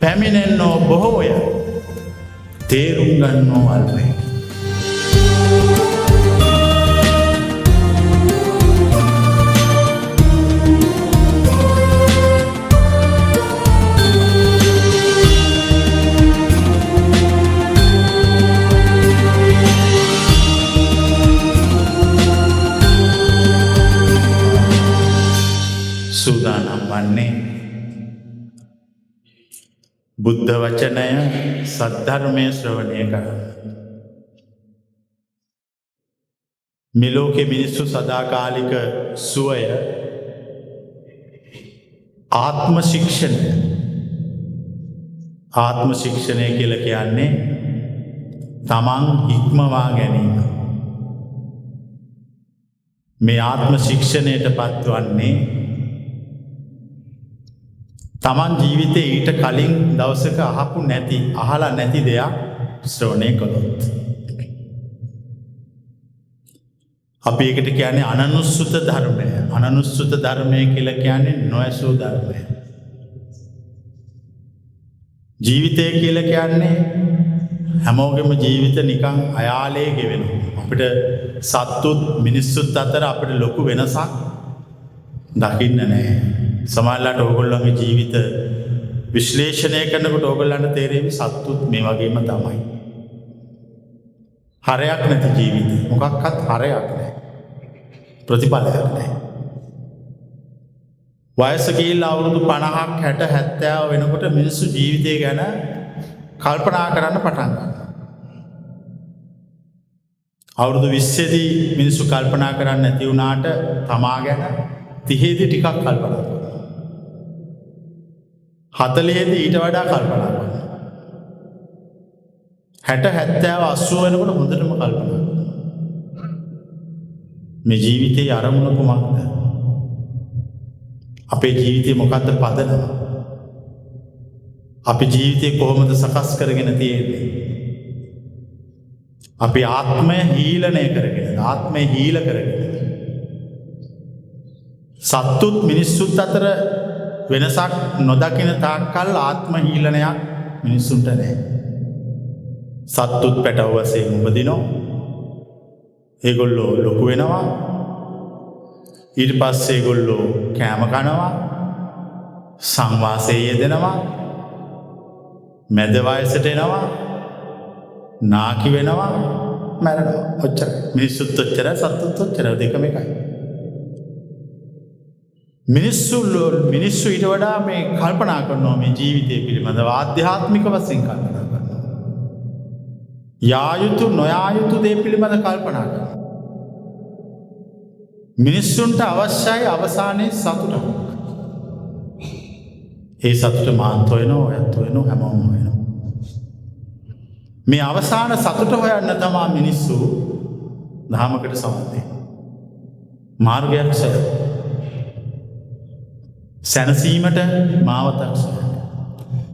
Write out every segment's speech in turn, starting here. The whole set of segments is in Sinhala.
පැමිණෙන්නෝ බොහෝය තේරුම් ගන්නෝ අල්පය. සූදානම් වන්නේ බුද්ධ වචනය සද්ධර්මය ශ්‍රවණය කරන්න. මෙලෝකෙ මිනිස්සු සදාකාලික සුවය ආත්ම ශික්ෂණය. ආත්ම ශික්ෂණය කියල කියන්නේ තමන් ඉක්මවා ගැනීම. මේ ආත්ම ශික්ෂණයට පත්වන්නේ තමන් ජීවිතය ඊට කලින් දවසක අහපු නැති අහලා නැති දෙයක් ශ්‍රවණය කළොත්. අපි එකට කියන්නේ අනනුස්සුත ධර්මය. අනනුස්සුත ධර්මය කියල කියන්නේ නොඇසූ ධර්මය. ජීවිතය කියල කියන්නේ හැමෝගෙම ජීවිත නිකං අයාලේ ගෙවෙන. අපිට සත්තුත් මිනිස්සුත් අතර අපිට ලොකු වෙනසක් දකින්න නෑ. සමහරලාට ඕගොල්ලන්ගේ ජීවිත විශ්ලේෂණය කරනකොට ඕගොල්ලන්ට තේරෙවි සත්තුත් මේ වගේම තමයි. හරයක් නැති ජීවිතය. මොකක්වත් හරයක් නෑ. ප්‍රතිඵලයක් නෑ. වයස ගිහිල්ලා අවුරුදු 50ක් 60 70 වෙනකොට මිනිස්සු ජීවිතය ගැන කල්පනා කරන්න පටන් ගන්නවා. අවුරුදු 20 දී මිනිස්සු කල්පනා කරන්නේ නැති වුණාට තමා ගැන 30 දී ටිකක් කල්පනා කරනවා. 40 දී ඊට වඩා කල්පනා කරනවා. 60 70 80 වෙනකොට හොඳටම කල්පනා කරනවා. මේ ජීවිතයේ අරමුණ කුමක්ද? අපේ ජීවිතේ මොකද්ද පදනම? අපි ජීවිතේ කොහොමද සකස් කරගෙන තියෙන්නේ? අපි ආත්මය හීලනය කරගෙන, ආත්මය හීල කරගෙන. සත්තුත් මිනිස්සුත් අතර වෙනසක් නොදකින තාක්කල් ආත්ම හීලනයක් මිනිස්සුන්ට නෑ. සත්තුත් පැටව වශයෙන් උපදිනෝ. ඒගොල්ලෝ ලොකු වෙනවා. ඊට පස්සේ ඒගොල්ලෝ කෑම කනවා. සංවාසයේ යෙදෙනවා. මැද වයසට එනවා. නාකි වෙනවා. මැරෙනවා. ඔච්චර. මිනිස්සුත් ඔච්චර, සත්තුත් ඔච්චර. දෙකම එකයි. මිනිස්සු ඊට වඩා මේ කල්පනා කරනවා මේ ජීවිතය පිළිබඳව ආධ්‍යාත්මික වශයෙන් කල්පනා කරනවා. යායුතු නොයායුතු දේ පිළිබඳ කල්පනා කරනවා. මිනිස්සුන්ට අවශ්‍යයි අවසානයේ සතුටක්. ඒ සතුට මාත් හොයනවා, ඔයත් හොයනවා, හැමෝම හොයනවා. මේ අවසාන සතුට හොයන්න තමයි මිනිස්සු දහමකට සම්බන්ධයි. මාර්ගයක් සොයනවා. සැනසීමට මාවතක් සොයන්න.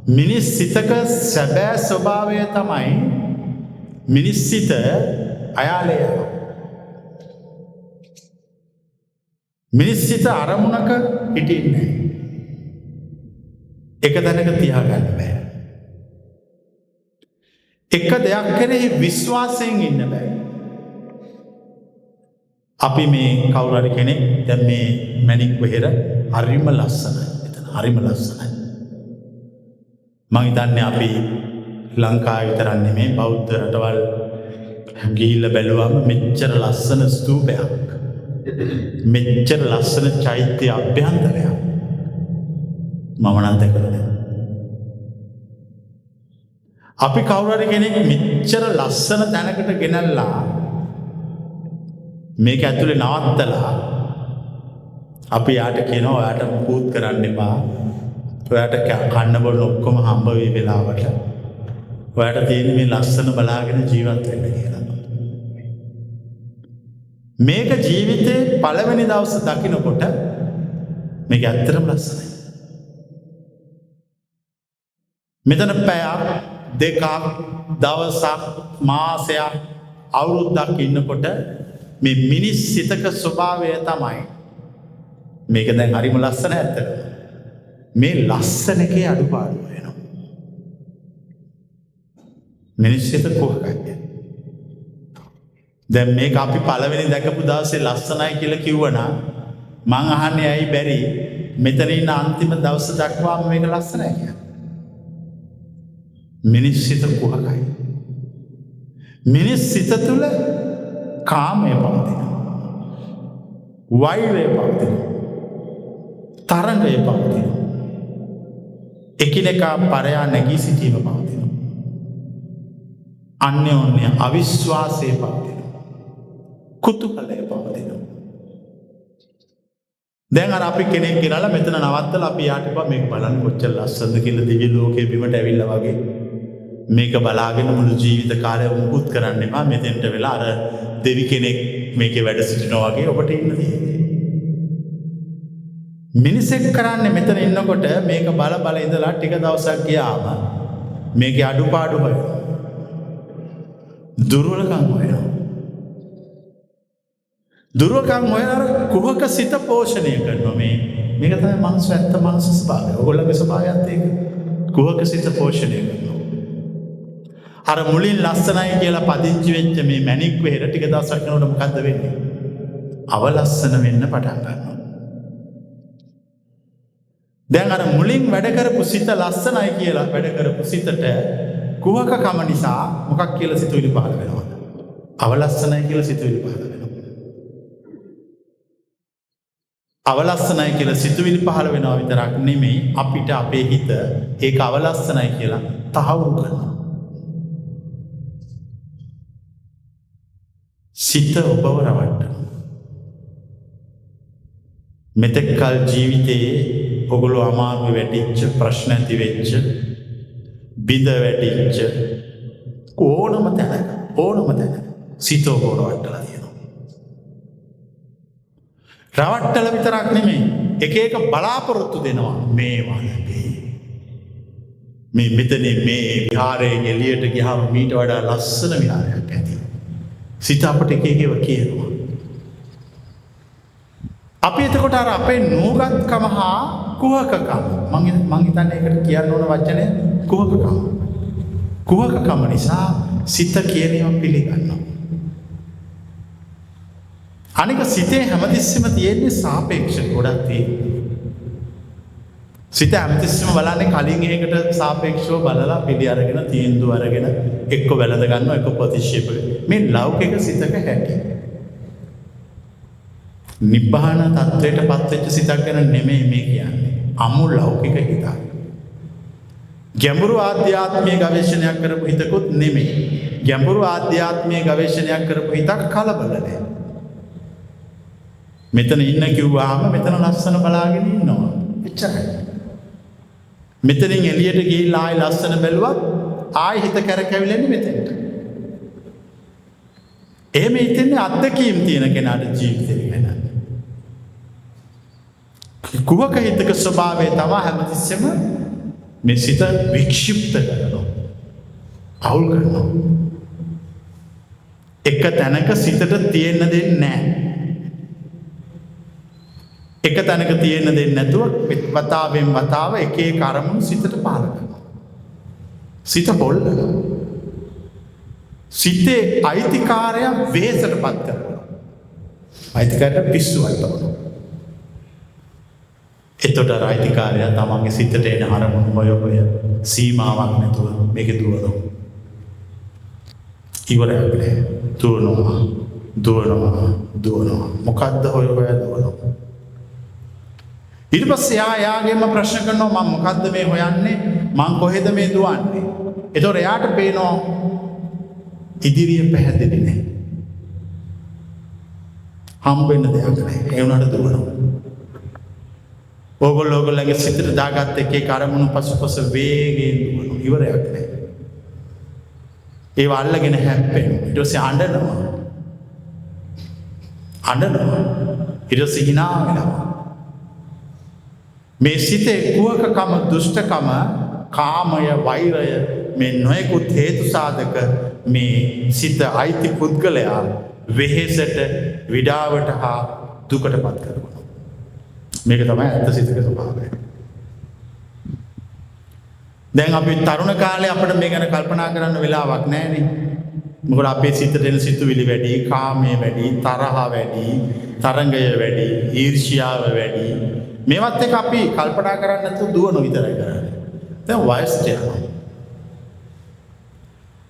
මිනිස් සිතක සැබෑ ස්වභාවය තමයි මිනිස් සිත අයාලේ යනවා. මිනිස් සිත අරමුණක හිටින්නේ නැහැ. එක තැනක තියාගන්න බෑ. එක දෙයක් කෙරෙහි විශ්වාසයෙන් ඉන්න බෑ. අපි මේ කවුරු හරි කෙනෙක් දැන් මේ මැණික් වෙහෙර හරිම ලස්සනයි. එතන හරිම ලස්සනයි. මං හිතන්නේ අපි ලංකාවේ විතරක් නෙමෙයි බෞද්ධ රටවල් ගිහිල්ලා බැලුවම මෙච්චර ලස්සන ස්තූපයක්, මෙච්චර ලස්සන චෛත්‍ය අභ්‍යන්තරයක් මම නම් දැකලා නැහැ. අපි කවුරු හරි කෙනෙක් මෙච්චර ලස්සන තැනකට ගෙනල්ලා මේක ඇතුලේ නවත්තලා අපි යාට කියනවා ඔයාට පුත් කරන්න එපා. ඔයාට කන්න බොන්න ඔක්කොම හම්බ වෙයි වෙලාවට. ඔයාට තියෙන මේ ලස්සන බලාගෙන ජීවත් වෙන්න කියලා. මේක ජීවිතේ පළවෙනි දවස් දකින්නකොට මේක ඇත්තටම ලස්සනයි. මෙතන පැයක් දෙකක් දවසක් මාසයක් අවුරුද්දක් ඉන්නකොට මේ මිනිස් සිතක ස්වභාවය තමයි මේක දැන් හරිම ලස්සන ඇත්තට. මේ ලස්සන එකේ අඩුපාඩු වෙනවා. මිනිස් සිත කුහකයි. දැන් මේක අපි පළවෙනි දැකපු දවසේ ලස්සනයි කියලා කිව්වනම් මං අහන්නේ ඇයි බැරි මෙතන ඉන්න අන්තිම දවස දක්වාම මේක ලස්සනයි කියලා. මිනිස් සිත කුහකයි. මිනිස් සිත තුළ කාමය පවතිනවා. වෛරය පවතිනවා. තරඟය පවතිනවා. එකිනෙකා පරයා නැගී සිටීම පවතිනවා. අන්‍යෝන්‍ය අවිශ්වාසය පවතිනවා. කුතුහලය පවතිනවා. දැන් අර අපි කෙනෙක් ගෙනලා මෙතන නවත්තලා අපි යාට කිව්වා මේක බලන්න කොච්චර ලස්සනද කියලා දිව්‍ය ලෝකයේ බිමට ඇවිල්ලා වගේ මේක බලාගෙන මුළු ජීවිත කාලයම මුකුත් කරන්න එපා මෙතෙන්ට වෙලා අර දෙවි කෙනෙක් මේකේ වැඩ සිටිනවා වගේ ඔබට ඉන්න තියෙන්නේ. මිනිසෙක් කරන්නේ මෙතන ඉන්නකොට මේක බල ඉඳලා ටික දවසක් ගියාම මේකේ අඩුපාඩු හොයනවා. දුර්වලකම් හොයනවා. දුර්වලකම් හොයන කුහක සිත පෝෂණය කරනවා මේක තමයි මනුස්ස ඇත්ත මනුස්ස ස්වභාවය. ඔයගොල්ලෝගේ ස්වභාවයත් ඒක. කුහක සිත පෝෂණය කරනවා. අර මුලින් ලස්සනයි කියලා පදිංචි වෙච්ච මේ මැණික් වෙහෙර ටික දවසක් යනකොට මොකද්ද වෙන්නේ? අවලස්සන වෙන්න පටන් ගන්නවා. දැන් අර මුලින් වැඩ කරපු සිත ලස්සනයි කියලා වැඩ කරපු සිතට කුහකකම නිසා මොකක් කියලා සිතුවිලි පහළ වෙනවද? අවලස්සනයි කියලා සිතුවිලි පහළ වෙනවා. අවලස්සනයි කියලා සිතුවිලි පහළ වෙනවා විතරක් නෙමෙයි අපිට අපේ හිත ඒක අවලස්සනයි කියලා තහවුරු කරනවා. සිත ඔබව රවට්ටනවා. මෙතෙක් කල ජීවිතයේ ඔගොල්ලෝ අමාරු වැටිච්ච ප්‍රශ්න ඇති වෙච්ච බිඳ වැටිච්ච ඕනම තැනක සිත ඔබව රවට්ටලා තියෙනවා. රවට්ටල විතරක් නෙමෙයි එක බලාපොරොත්තු දෙනවා මේවා ලැබේ. මේ මෙතන මේ විහාරයෙන් එළියට ගියාම මීට වඩා ලස්සන විහාරයක් ඇති. සිත අපට එක එකව කියනවා. අපි එතකොට අර අපේ නූගත්කම හා කුහකකම මං හිතන්නේ ඒකට කියන්න ඕන වචනය කුහකකම. කුහකකම නිසා සිත කියන ඒවා පිළිගන්නවා. අනික සිතේ හැමතිස්සෙම තියෙන්නේ සාපේක්ෂ ගොඩක් තියෙන්නේ. සිත හැමතිස්සෙම බලන්නේ කලින් එකකට සාපේක්ෂව බලලා පිළි අරගෙන තීන්දුව අරගෙන එක්ක වැළඳ ගන්නවා එක්ක ප්‍රතික්ෂේප කරනවා. මේ ලෞකික සිතක හැටි. නිබ්බාන තත්වයට පත්වෙච්ච සිතක් ගැන නෙමෙයි මේ කියන්නේ. අමු ලෞකික හිතක්. ගැඹුරු ආධ්‍යාත්මීය ගවේෂණයක් කරපු හිතකුත් නෙමෙයි. ගැඹුරු ආධ්‍යාත්මීය ගවේෂණයක් කරපු හිතක් කලබල නැහැ. මෙතන ඉන්න කිව්වාම මෙතන ලස්සන බලාගෙන ඉන්නවා. එච්චරයි. මෙතනින් එළියට ගිහිල්ලා ආයි ලස්සන බැලුවත් ආයි හිත කරකැවිලෙන්නේ මෙතෙන්ට. එහෙම හිතන්නේ අත්දැකීම් තියෙන කෙනාට ජීවිතේ ගැන. කුහක හිතක ස්වභාවය තමයි හැමතිස්සෙම මේ සිත වික්ෂිප්ත කරනවා. අවුල් කරනවා. එක තැනක සිතට තියෙන්න දෙන්නේ නැහැ. එක තැනක තියෙන්න දෙන්නේ නැතුව වතාවෙන් වතාව එක එක අරමුණු සිතට පාල කරනවා. සිත බොල්ලනවා. සිතේ අයිතිකාරය වෙහෙසටපත් කරනවා. අයිතිකාරයට පිස්සු වටවනවා. එතකොට අර අයිතිකාරය තමන්ගේ සිතට එන අරමුණු හොය සීමාවක් නැතුව මේක දුවනවා. ඉවරයක් නෑ. දුවනවා. මොකද්ද හොය දුවනවා. ඊට පස්සේ යාගේම ප්‍රශ්න කරනවා මම මොකද්ද මේ හොයන්නේ? මං කොහෙද මේ දුවන්නේ? ඒතොර එයාට පේනවා ඉදිරිය පැහැදිලි නෑ. හම්බෙන්න දෙයක් නෑ. ඒ වුණාට දුවනවා. ඕගොල්ලෝගේ සිතට දාගත්ත එක අරමුණු පසුපස වේගයෙන් දුවනවා. ඉවරයක් නෑ. ඒව අල්ලගෙන හැප්පෙනවා. ඊට පස්සේ අඬනවා. ඊට පස්සේ hina වෙනවා. මේ සිතේ කුහකකම දුෂ්ටකම කාමය වෛරය මේ නොයෙකුත් හේතු සාධක මේ සිත අයිති පුද්ගලයා වෙහෙසට විඩාවට හා දුකට පත් කරනවා. මේක තමයි ඇත්ත සිතක ස්වභාවය. දැන් අපි තරුණ කාලේ අපිට මේ ගැන කල්පනා කරන්න වෙලාවක් නැහැනේ. මොකද අපේ සිතට එන සිතුවිලි වැඩි, කාමයේ වැඩි, තරහ වැඩි, තරංගය වැඩි, ඊර්ෂ්‍යාව වැඩි. මේවත් එක අපි කල්පනා කරන්නේ නැතුව දුවන විතරයි කරන්නේ. දැන් වයසට යනවා.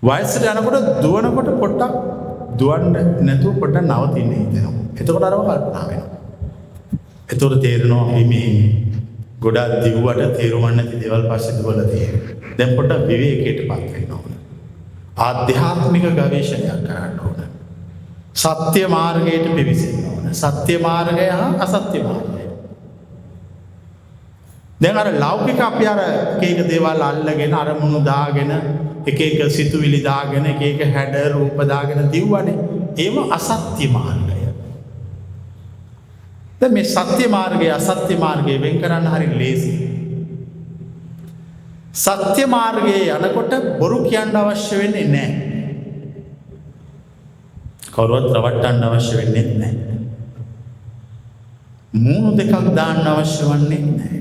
වයසට යනකොට දුවනකොට පොඩ්ඩක් දුවන්න නැතුව පොඩ්ඩක් නවතින්න හිතෙනවා. එතකොට අරව කල්පනා වෙනවා. එතකොට තේරෙනවා අපි මේ ගොඩක් දිව්වට තේරුම් නැති දේවල් පස්සේ දුවලා තියෙනවා. දැන් පොඩ්ඩක් විවේකයටපත් වෙන්න ඕන. ආධ්‍යාත්මික ගවේෂණයක් කරන්න ඕන. සත්‍ය මාර්ගයට පිවිසෙන්න ඕන. සත්‍ය මාර්ගය හා අසත්‍ය මාර්ගය. දැන් අර ලෞකික අපි අර එක දේවල් අල්ලගෙන අරමුණු දාගෙන එක සිතුවිලි දාගෙන එක හැඩ රූප දාගෙන දිව්වනේ. ඒව අසත්‍ය මාර්ගය. දැන් මේ සත්‍ය මාර්ගය අසත්‍ය මාර්ගය වෙන් කරන්න හරි ලේසි. සත්‍ය මාර්ගයේ යනකොට බොරු කියන්න අවශ්‍ය වෙන්නේ නැහැ. කවුරුවත් රවට්ටන්න අවශ්‍ය වෙන්නේ නැහැ. මූණු දෙකක් දාන්න අවශ්‍ය වන්නේ නැහැ.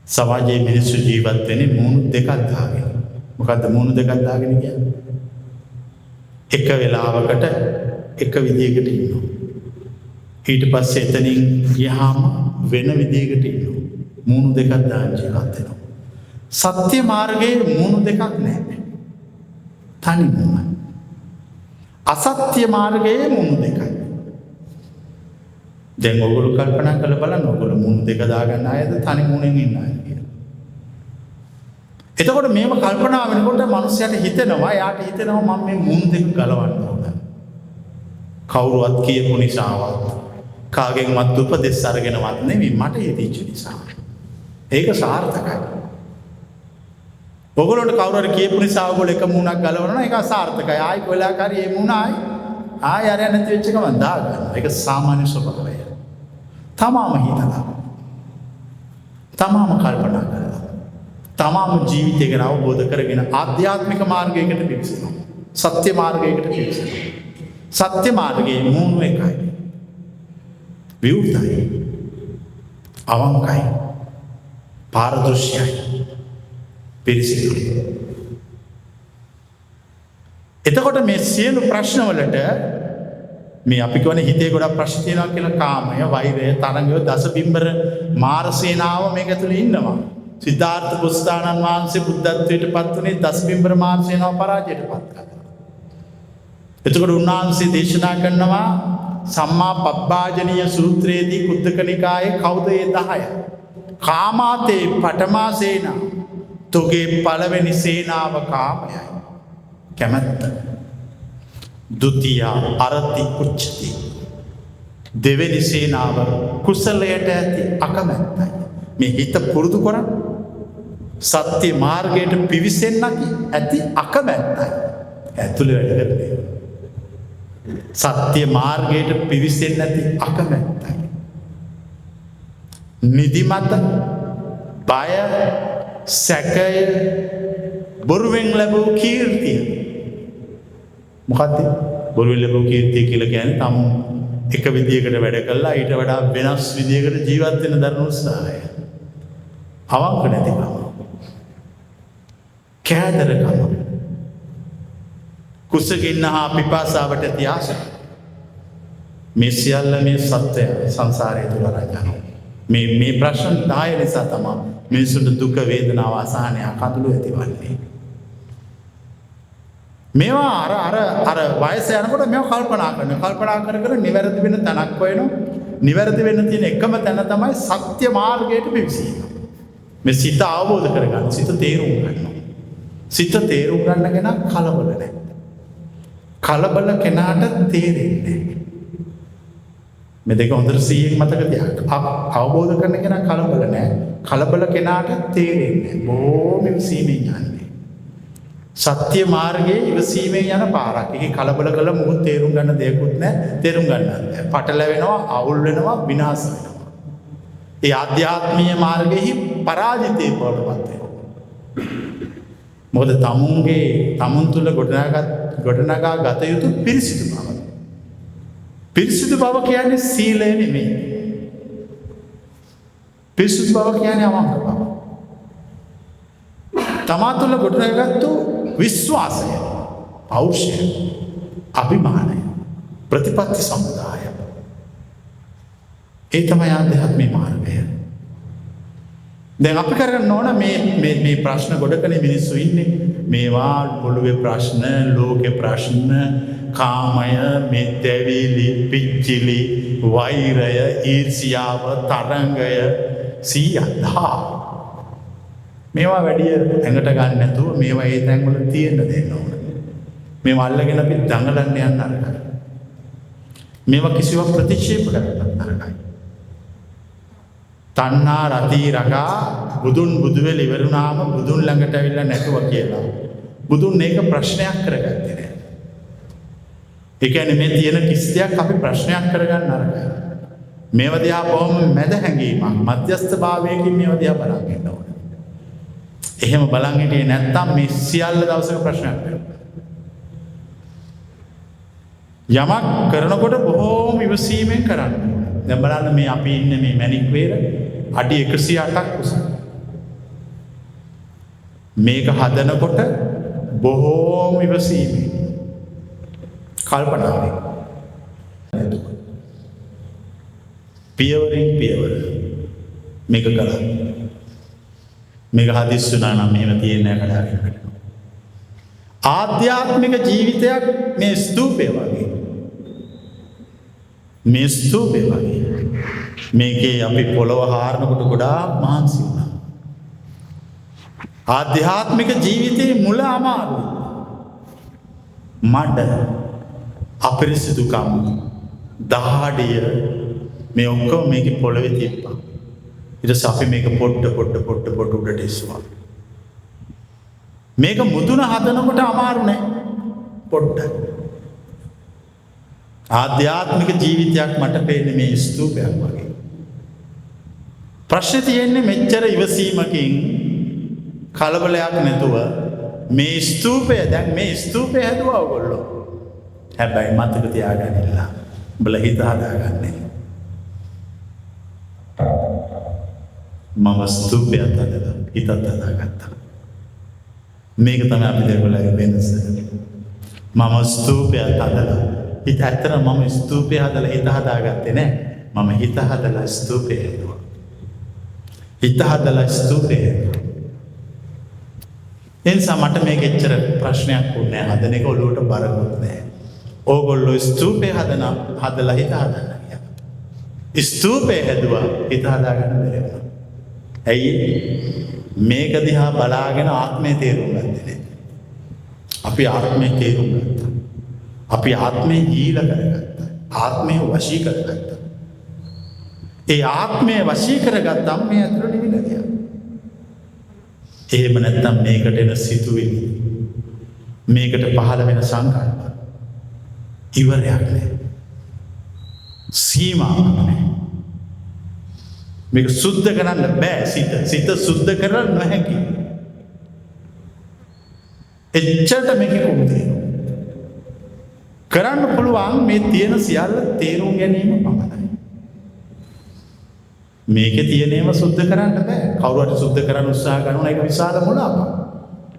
සමාජයේ මිනිස්සු ජීවත් වෙන්නේ මූණු දෙකක් දාගෙන. මොකද්ද මූණු දෙකක් දාගෙන කියන්නේ? එක වෙලාවකට එක විදියකට ඉන්නවා. ඊට පස්සේ එතනින් ගියාම වෙන විදියකට ඉන්නවා. මූණු දෙකක් දාන්න ජීවත් වෙනවා. සත්‍ය මාර්ගයේ මූණු දෙකක් නැහැ. තනි මූණයි. අසත්‍ය මාර්ගයේ මූණු දෙකයි. දැන් ඔයගොල්ලෝ කල්පනා කරලා බලන්න ඔයගොල්ලෝ මූණු දෙක දාගන්න අයද තනි මූණෙන් ඉන්න අයද කියලා. එතකොට මේව කල්පනා වෙනකොට මිනිස්යාට හිතෙනවා යාට හිතෙනවා මම මේ මූණු දෙක ගලවන්න ඕන. කවුරුවත් කියපු නිසාවත් කාගෙන්වත් උපදෙස් අරගෙනවත් නෙමෙයි මට හිතෙච්ච නිසා. ඒක සාර්ථකයි. ඔයගොල්ලන්ට කවුරු හරි කියපු නිසා ඔයගොල්ලෝ එක මූණක් ගලවනවා නම් ඒක අසාර්ථකයි. ආයි කොලාකාරී මේ මූණ ආයි අර නැති වෙච්ච ගමන් දාගන්න. ඒක සාමාන්‍ය ස්වභාවය. තමාම හිතලා. තමාම කල්පනා කරලා. තමාම ජීවිතය ගැන අවබෝධ කරගෙන ආධ්‍යාත්මික මාර්ගයකට පිවිසෙනවා. සත්‍ය මාර්ගයකට පිවිසෙනවා. සත්‍ය මාර්ගයේ මූණ එකයි. විවෘතයි. අවංකයි. පාරදෘශ්‍යයි. පිරිසිදුයි. එතකොට මේ සියලු ප්‍රශ්නවලට මේ අපි කියන්නේ හිතේ ගොඩක් ප්‍රශ්න තියෙනවා කියලා කාමය, වෛරය, තරංගය, දසබිම්බර මාරසේනාව මේක ඇතුලේ ඉන්නවා. සිද්ධාර්ථ පුස්තානන් වහන්සේ බුද්ධත්වයට පත් වුණේ දසබිම්බර මාරසේනාව පරාජයට පත් කරලා. එතකොට උන්වහන්සේ දේශනා කරනවා සම්මා පබ්බාජනීය සූත්‍රයේදී කුද්දක නිකායේ කවුද ඒ 10? කාමාතේ පඨමා සේනා. තුගේ පළවෙනි සේනාව කාමයයි. කැමැත්ත. ဒုတိယ අරති උච්චති. දෙවෙනි සේනාව කුසලයට ඇති අකමැත්තයි. මේ හිත පුරුදු කරන් සත්‍ය මාර්ගයට පිවිසෙන්නක් ඇති අකමැත්තයි. ඇතුළේ වැඩ කරන්නේ. සත්‍ය මාර්ගයට පිවිසෙන්න ඇති අකමැත්තයි. නිදිමත, බය, සැකය, බොරුවෙන් ලැබූ කීර්තිය. මොකක්ද බොරුවෙන් ලැබූ කීර්තිය කියලා කියන්නේ තම එක විදියකට වැඩ කළා ඊට වඩා වෙනස් විදියකට ජීවත් වෙන දරන උත්සාහය. අවංක නැතිකම. කෑදරකම. කුසගින්න හා පිපාසාවට ඇති ආශාව. මේ සියල්ල මේ සත්‍ය සංසාරය තුල රැඳෙනවා. මේ ප්‍රශ්න 10 නිසා තමයි මිනිසුන්ට දුක වේදනාව අසහනය කඳුළු ඇතිවන්නේ. මේවා අර වයස යනකොට මේව කල්පනා කර කර නිවැරදි වෙන තැනක් හොයනවා. නිවැරදි වෙන්න තියෙන එකම තැන තමයි සත්‍ය මාර්ගයට පිවිසීම. මේ සිත අවබෝධ කරගන්න, සිත තේරුම් ගන්නවා. සිත තේරුම් ගන්නගෙන කලබල නැහැ. කලබල කෙනාට තේරෙන්නේ නැහැ. මේ දෙක හොඳට සිහියෙන් මතක තියාගන්න. අවබෝධ කරන කෙනා කලබල නැහැ. කලබල කෙනාට තේරෙන්නේ නැහැ. බොහොම ඉවසීමෙන් යන්නේ. සත්‍ය මාර්ගයේ ඉවසීමෙන් යන පාරක්. ඒක කලබල කළ මොකද තේරුම් ගන්න දෙයක්වත් නැහැ. තේරුම් ගන්නත් නැහැ. පටලැවෙනවා, අවුල් වෙනවා, විනාශ වෙනවා. ඒ ආධ්‍යාත්මීය මාර්ගයේ පරාජිතේ බවටපත් වෙනවා. මොකද තමුන් තුළ ගොඩනගා ගත යුතු පිරිසිදු බව. පිරිසිදු බව කියන්නේ සීලය නෙමෙයි. පිරිසිදු බව කියන්නේ අවංක බව. තමා තුළ ගොඩනගත්තු විශ්වාසය, පෞරුෂය, අභිමානය, ප්‍රතිපත්ති සමුදාය. ඒ තමයි ආධ්‍යාත්මික මාර්ගය. දැන් අපි කරගන්න ඕන මේ ප්‍රශ්න ගොඩකනේ මිනිස්සු ඉන්නේ. මේවා පොළොවේ ප්‍රශ්න, ලෝකේ ප්‍රශ්න, කාමය, මේ දැවිලි, පිච්චිලි, වෛරය, ඊර්ෂ්‍යාව, තරංගය 100,000. මේවා වැඩි ඇඟට ගන්න නැතුව මේවා ඒ තැන්වල තියෙන්න දෙන්න ඕන. මේවා අල්ලගෙන අපි දඟලන්න යන්න අරගන්න. මේවා කිසිවක් ප්‍රතික්ෂේප කරන්න අරගන්න. තණ්හා රති රගා බුදුන් බුදුවෙල ඉවරුනාම බුදුන් ළඟට ඇවිල්ලා නැතුව කියලා. බුදුන් මේක ප්‍රශ්නයක් කරගත්තේ නෑ. ඒ කියන්නේ මේ තියෙන කිසියක් අපි ප්‍රශ්නයක් කරගන්න අරගන්න. මේව දිහා බොහොම මැද හැඟීමක්, මධ්‍යස්ථ භාවයකින් මේව දිහා බලන් ඉන්න ඕන. එහෙම බලන් හිටියේ නැත්තම් මේ සියල්ල දවසක ප්‍රශ්නයක් වෙනවා. යමක් කරනකොට බොහෝම ඉවසීමෙන් කරන්න. දැන් බලන්න මේ අපි ඉන්නේ මේ මැණික් වේර අඩි 108ක් උස. මේක හදනකොට බොහෝම ඉවසීමෙන් කල්පනාවෙන් පියවරින් පියවර මේක කළා. මේක හදිස්සි වුණා නම් මෙහෙම තියෙන්නේ නැහැ කඩාගෙන වැටෙනවා. ආධ්‍යාත්මික ජීවිතයක් මේ ස්තූපය වගේ. මේ ස්තූපය වගේ. මේකේ අපි පොළොව හාරනකොට ගොඩාක් මහන්සි වුණා. ආධ්‍යාත්මික ජීවිතයේ මුල අමාරුයි. මඩ, අපිරිසිදුකම්, දහඩිය මේ ඔක්කොම මේකේ පොළොවේ තිබ්බා. ඊට පස්සේ අපි මේක පොඩ්ඩ උඩට ඉස්සුවා. මේක මුදුන හදනකොට අමාරු නෑ. පොඩ්ඩක්. ආධ්‍යාත්මික ජීවිතයක් මට පේන්නේ මේ ස්තූපයක් වගේ. ප්‍රශ්නේ තියෙන්නේ මෙච්චර ඉවසීමකින් කලබලයක් නැතුව මේ ස්තූපය දැන් මේ ස්තූපය හැදුවා ඔයගොල්ලෝ. හැබැයි මතක තියාගන්න. උඹලා හිත හදාගන්නේ. මම ස්තූපයක් හදලා හිතත් හදාගත්තා. මේක තමයි අපි දෙගොල්ලගේ වෙනස. මම ස්තූපයක් හදලා හිත ඇත්තට මම ස්තූපය හදලා හිත හදාගත්තේ නෑ. මම හිත හදලා ස්තූපය හැදුවා. හිත හදලා ස්තූපය හැදුවා. එනිසා මට මේක එච්චර ප්‍රශ්නයක් වුණේ නෑ. හදන එක ඔළුවට බරකුත් නෑ. ඕගොල්ලෝ ස්තූපය හදලා හිත හදන්න ගියා. ස්තූපය හැදුවා හිත හදාගන්න බැහැ. ඇයි? මේක දිහා බලාගෙන ආත්මය තේරුම් ගත්තේ නෑ. අපි ආත්මය තේරුම් ගත්තා. අපි ආත්මය හීල කරගත්තා. ආත්මය වශී කරගත්තා. ඒ ආත්මය වශී කරගත්තම් මේ අතර නිවිලා ගියා. එහෙම නැත්නම් මේකට එන සිතුවිලි, මේකට පහළ වෙන සංකල්ප ඉවරයක් නෑ. සීමාවක් නෑ. මේක සුද්ධ කරන්න බෑ. සිත සුද්ධ කරන්න නොහැකි. එච්චරට මේක කොහොමද? කරන්න පුළුවන් මේ තියෙන සියල්ල තේරුම් ගැනීම පමණයි. මේකේ තියෙනේම සුද්ධ කරන්න බෑ. කවුරු හරි සුද්ධ කරන්න උත්සාහ කරනවා ඒක විශාල මොලාවක්.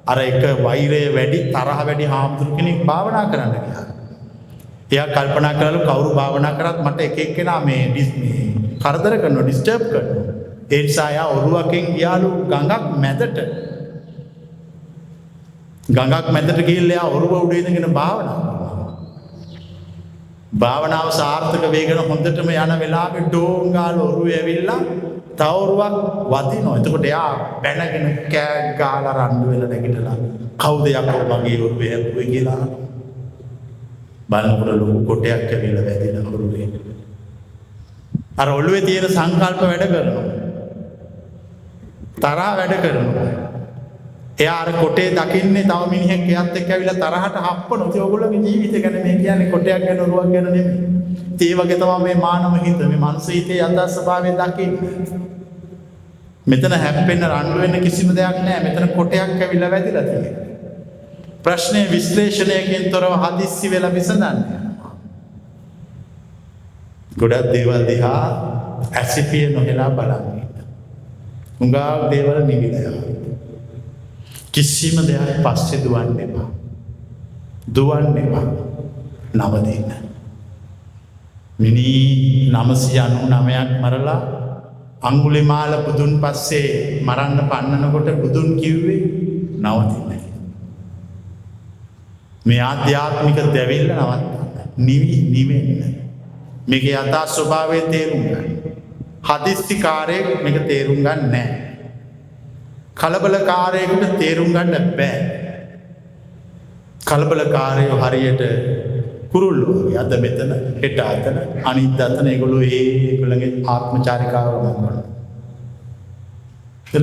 අර එක වෛරය වැඩි, තරහ වැඩි හාමුදුරු කෙනෙක් භාවනා කරන්න ගියා. එයා කල්පනා කළා කවුරු භාවනා කරත් මට එක එක්කෙනා මේ කරදර කරනවා, ඩිස්ටර්බ් කරනවා. ඒ නිසා එයා ඔරුවකින් ගියාලු ගඟක් මැදට. ගඟක් මැදට ගිහිල්ලා එයා ඔරුව උඩ ඉඳගෙන භාවනාව සාර්ථක වේගෙන හොඳටම යන වෙලාවේ ඩෝංගාල ඔරුවේ ඇවිල්ලා තව ඔරුවක් වදිනවා. එතකොට එයා බැනගෙන කෑ ගාලා රණ්ඩු වෙලා නැගිටලා කවුද යකෝ මගේ ඔරුවේ හැප්පුවේ කියලා බලනකොට ලොකු කොටයක් ඇවිල්ලා වැදිලා ඔරුවේ. අර ඔළුවේ තියෙන සංකල්ප වැඩ කරනවා. තරහ වැඩ කරනවා. එයා අර කොටේ දකින්නේ තව මිනිහෙක් එයාත් එක්ක ඇවිල්ලා තරහට හප්පනවා. ඒ ඔයගොල්ලෝගේ ජීවිතය ගැන මේ කියන්නේ කොටයක් ගැන ඔරුවක් ගැන නෙමෙයි. ඒ වගේ තමයි මේ මානව හිත, මේ මනස හිතේ යථා ස්වභාවය දකින්නේ. මෙතන හැප්පෙන්න රණ්ඩු වෙන්න කිසිම දෙයක් නැහැ. මෙතන කොටයක් ඇවිල්ලා වැදිලා තියෙනවා. ප්‍රශ්නේ විශ්ලේෂණයකින් තොරව හදිස්සි වෙලා විසඳන්නේ. ගොඩක් දේවල් දිහා ඇසිපිය නොහෙලා බලන්න. හුඟක් දේවල් නිවිලා යනවා. කිසිම දෙයක් පස්සේ දුවන්න එපා. දුවන්න එපා. නවතින්න. මිනී 999ක් මරලා අංගුලිමාල බුදුන් පස්සේ මරන්න පන්නනකොට බුදුන් කිව්වේ නවතින්න. මේ ආධ්‍යාත්මික දැවිල්ල නවත්තන්න. නිවෙන්න. මේක යථා ස්වභාවය තේරුම් ගන්න. හදිස්සිකාරයෙක් මේක තේරුම් ගන්න නැහැ. කලබලකාරයෙකුට තේරුම් ගන්න බෑ. කලබලකාරයෝ හරියට කුරුල්ලෝ වගේ අද මෙතන හෙට අතන අනිත් අතන ඒගොල්ලෝ ඒගොල්ලන්ගේ ආත්මචාරිකාව කරනවා.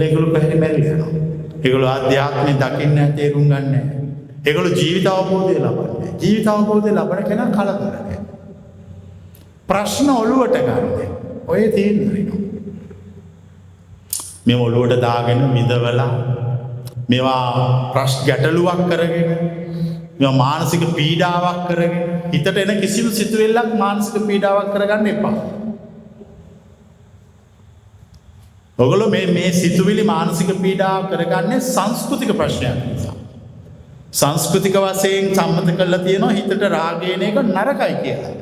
ඒගොල්ලෝ පැහැදිලි මැරිලා යනවා. ඒගොල්ලෝ ආධ්‍යාත්මය දකින්න තේරුම් ගන්න නැහැ. ඒගොල්ලෝ ජීවිත අවබෝධය ලබන්නේ. ජීවිත අවබෝධය ලබන කෙනා කලබලයි. ප්‍රශ්න ඔළුවට ගන්න. ඔය තේරෙන්නේ. මේ ඔළුවට දාගෙන විඳවලා මේවා ප්‍රශ්න ගැටලුවක් කරගෙන මේවා මානසික පීඩාවක් කරගෙන හිතට එන කිසිම සිතුවිල්ලක් මානසික පීඩාවක් කරගන්න එපා. ඔයගොල්ලෝ මේ සිතුවිලි මානසික පීඩාව කරගන්නේ සංස්කෘතික ප්‍රශ්නයක් නිසා. සංස්කෘතික වශයෙන් සම්මත කරලා තියෙනවා හිතට රාගයන එක නරකයි කියලා.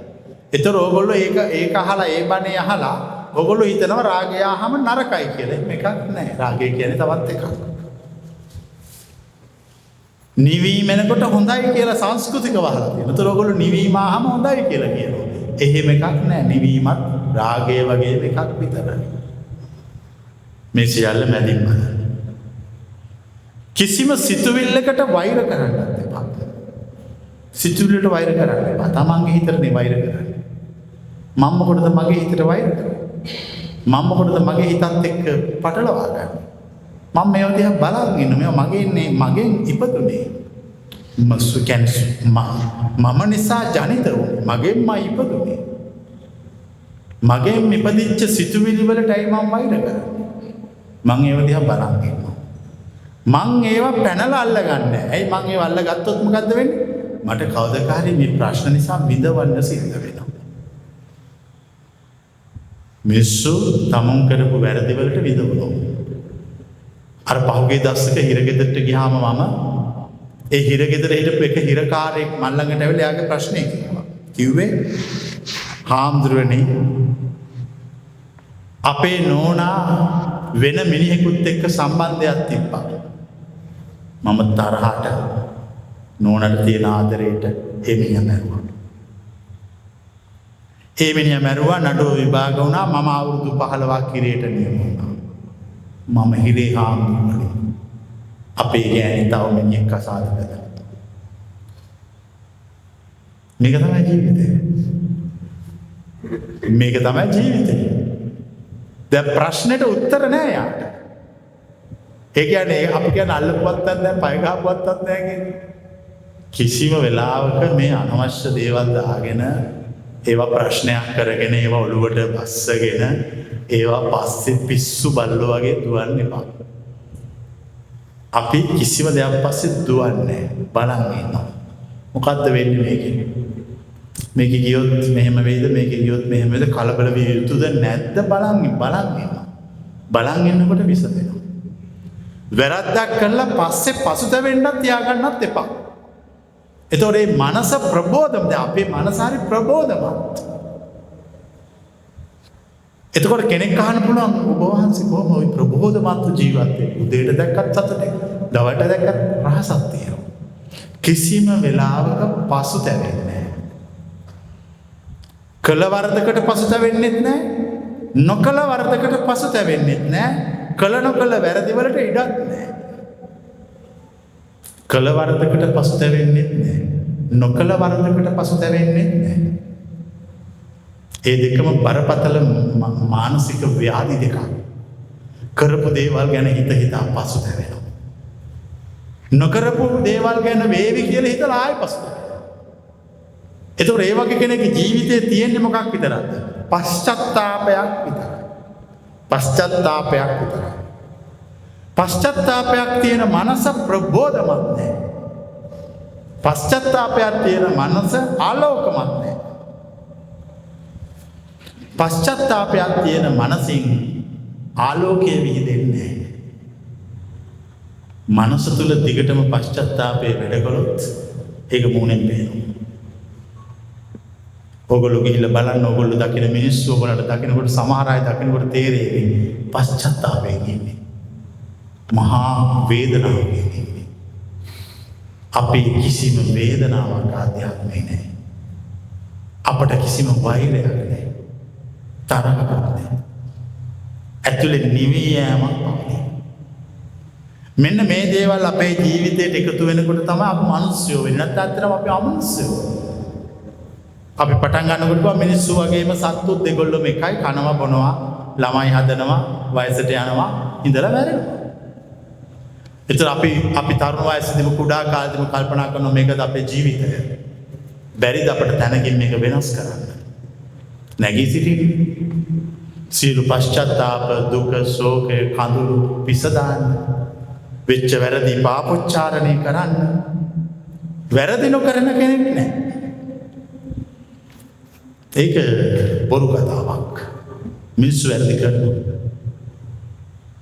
ඒතර ඕගොල්ලෝ ඒක අහලා ඒ බණේ අහලා ඕගොල්ලෝ හිතනවා රාගය ආවම නරකයි කියලා. එහෙම එකක් නැහැ. රාගය කියන්නේ තවත් එකක්. නිවීම එනකොට හොඳයි කියලා සංස්කෘතික වහලා තියෙනවා. ඒතර ඕගොල්ලෝ නිවීම ආවම හොඳයි කියලා කියනවා. එහෙම එකක් නැහැ. නිවීමත් රාගය වගේ එකක් විතරයි. මේ සියල්ල මැදින් බලන්න. කිසිම සිතුවිල්ලකට වෛර කරන්නත් එපා. සිතුවිල්ලට වෛර කරන්න එපා. තමන්ගේ හිතටනේ වෛර කරන්නේ. මම මොකටද මගේ හිතට වෛර කරන්නේ? මම මොකටද මගේ හිතත් එක්ක පටලවා ගන්නේ? මම මේව දිහා බලන් ඉන්න. මේව මගෙන් ඉපදුනේ. මම නිසා ජනිත වුනේ. මගෙන්ම ඉපදුනේ. මගෙන් ඉපදිච්ච සිතුවිලි වලටයි මම වෛර කරන්නේ. මම ඒව දිහා බලන් ඉන්නවා. මං ඒවා පැනලා අල්ලගන්නේ. ඇයි මං ඒව අල්ලගත්තොත් මොකද්ද වෙන්නේ? මට කවදාකාරී මේ ප්‍රශ්න නිසා විඳවන්න සිද්ධ වෙනවා. මිස්සු තමන් කරපු වැරදි වලට විඳවනවා. අර පහුගිය දවසක හිරගෙදරට ගියාම මම ඒ හිරගෙදර හිටපු එක හිරකාරයෙක් මන් ළඟට ඇවිල්ලා එයාගේ ප්‍රශ්නේ කිව්වා. කිව්වේ හාමුදුරනේ අපේ නෝනා වෙන මිනිහෙකුත් එක්ක සම්බන්ධයක් තිබ්බා. මම තරහට නෝනට තියෙන ආදරයට ඒ මිනිහා මැරුවා. ඒ මිනිහා මැරුවා නඩුව විභාග වුණා. මම අවුරුදු 15ක් හිරේට නියම වුණා. මම හිරේ හාමුදුරුවනේ. අපේ ගෑණි තව මිනිහෙක් අසාද බැලුවා. මේක තමයි ජීවිතය. මේක තමයි ජීවිතය. දැන් ප්‍රශ්නෙට උත්තර නෑ යාට. ඒ කියන්නේ අපි කියන්නේ අල්ලපුවත්තක් නැහැ, පය ගහපුවත්තක් නැහැ කියන්නේ. කිසිම වෙලාවක මේ අනවශ්‍ය දේවල් දාගෙන ඒවා ප්‍රශ්නයක් කරගෙන ඒවා ඔළුවට බස්සගෙන ඒවා පස්සේ පිස්සු බල්ලෝ වගේ දුවන්න එපා. අපි කිසිම දෙයක් පස්සේ දුවන්නේ බලන් ඉන්නවා. මොකද්ද වෙන්නේ මේකේ? මේක ගියොත් මෙහෙම වෙයිද? මේක ගියොත් මෙහෙම වෙයිද? කලබල විය යුතුද නැද්ද? බලන් ඉන්නවා. බලන් ඉන්නකොට විසඳෙනවා. වැරද්දක් කරලා පස්සේ පසුතැවෙන්නත් තියාගන්නත් එපා. එතකොට මේ මනස ප්‍රබෝධමද? අපේ මනස හරි ප්‍රබෝධමත්. එතකොට කෙනෙක් අහන්න පුළුවන් ඔබ වහන්සේ කොහොම ওই ප්‍රබෝධමත් ජීවත් වෙන්නේ? උදේට දැක්කත් සතුටේ, දවල්ට දැක්කත් රහසක් තියෙනවා. කිසිම වෙලාවක පසුතැවෙන්නේ නැහැ. කළ වරදකට පසුතැවෙන්නෙත් නැහැ. නොකළ වරදකට පසුතැවෙන්නෙත් නැහැ. කළ නොකළ වැරදි වලට ඉඩක් නැහැ. කළ වරදකට පසුතැවෙන්නෙත් නැහැ. නොකළ වරදකට පසුතැවෙන්නෙත් නැහැ. ඒ දෙකම බරපතල මානසික ව්‍යාධි දෙකක්. කරපු දේවල් ගැන හිතා පසුතැවෙනවා. නොකරපු දේවල් ගැන වේවි කියලා හිතලා ආයෙ පසුතැවෙනවා. ඒතකොට ඒ වගේ කෙනෙක්ගේ ජීවිතේ තියෙන්නේ මොකක් විතරක්ද? පශ්චත්තාපයක් විතරයි. පශ්චත්තාපයක් විතරයි. පශ්චත්තාපයක් තියෙන මනස ප්‍රබෝධමත් නැහැ. පශ්චත්තාපයක් තියෙන මනස ආලෝකමත් නැහැ. පශ්චත්තාපයක් තියෙන මනසින් ආලෝකය විහිදෙන්නේ නැහැ. මනස තුළ දිගටම පශ්චත්තාපය වැඩ කළොත් ඒක මූණෙන් පේනවා. ඔයගොල්ලෝ ගිහිල්ලා බලන්න ඔයගොල්ලෝ දකින මිනිස්සු ඔයගොල්ලන්ට දකිනකොට සමහර අය දකිනකොට තේරෙයි පශ්චත්තාපයෙන් ඉන්නේ. මහා වේදනාවකින් ඉන්නේ. අපේ කිසිම වේදනාවක් ආධ්‍යාත්මේ නැහැ. අපට කිසිම වෛරයක් නැහැ. තරහක් නැහැ. ඇතුලේ නිවී යෑමක් පමණයි. මෙන්න මේ දේවල් අපේ ජීවිතයට එකතු වෙනකොට තමයි අපි මිනිස්සුයෝ වෙන්නේ. නැත්නම් අත්‍තරම අපි අමනුෂ්‍යයෝ. අපි පටන් ගන්නකොට මිනිස්සු වගේම සත්තුත් දෙගොල්ලොම එකයි. කනවා බොනවා, ළමයි හදනවා, වයසට යනවා, ඉඳලා මැරෙනවා. ඒතර අපි තරුණ වයසේදීම කුඩා කාලේදීම කල්පනා කරනවා මේකද අපේ ජීවිතය. බැරිද අපට තැනකින් මේක වෙනස් කරන්න? නැගී සිටින්න. සියලු පශ්චාත්තාප, දුක, ශෝක, කඳුළු පිසදාන්න. වෙච්ච වැරදි පාපොච්චාරණය කරන්න. වැරදි නොකරන කෙනෙක් නැහැ. ඒක බොරු කතාවක්. මිනිස්සු වැරදි කරනවා.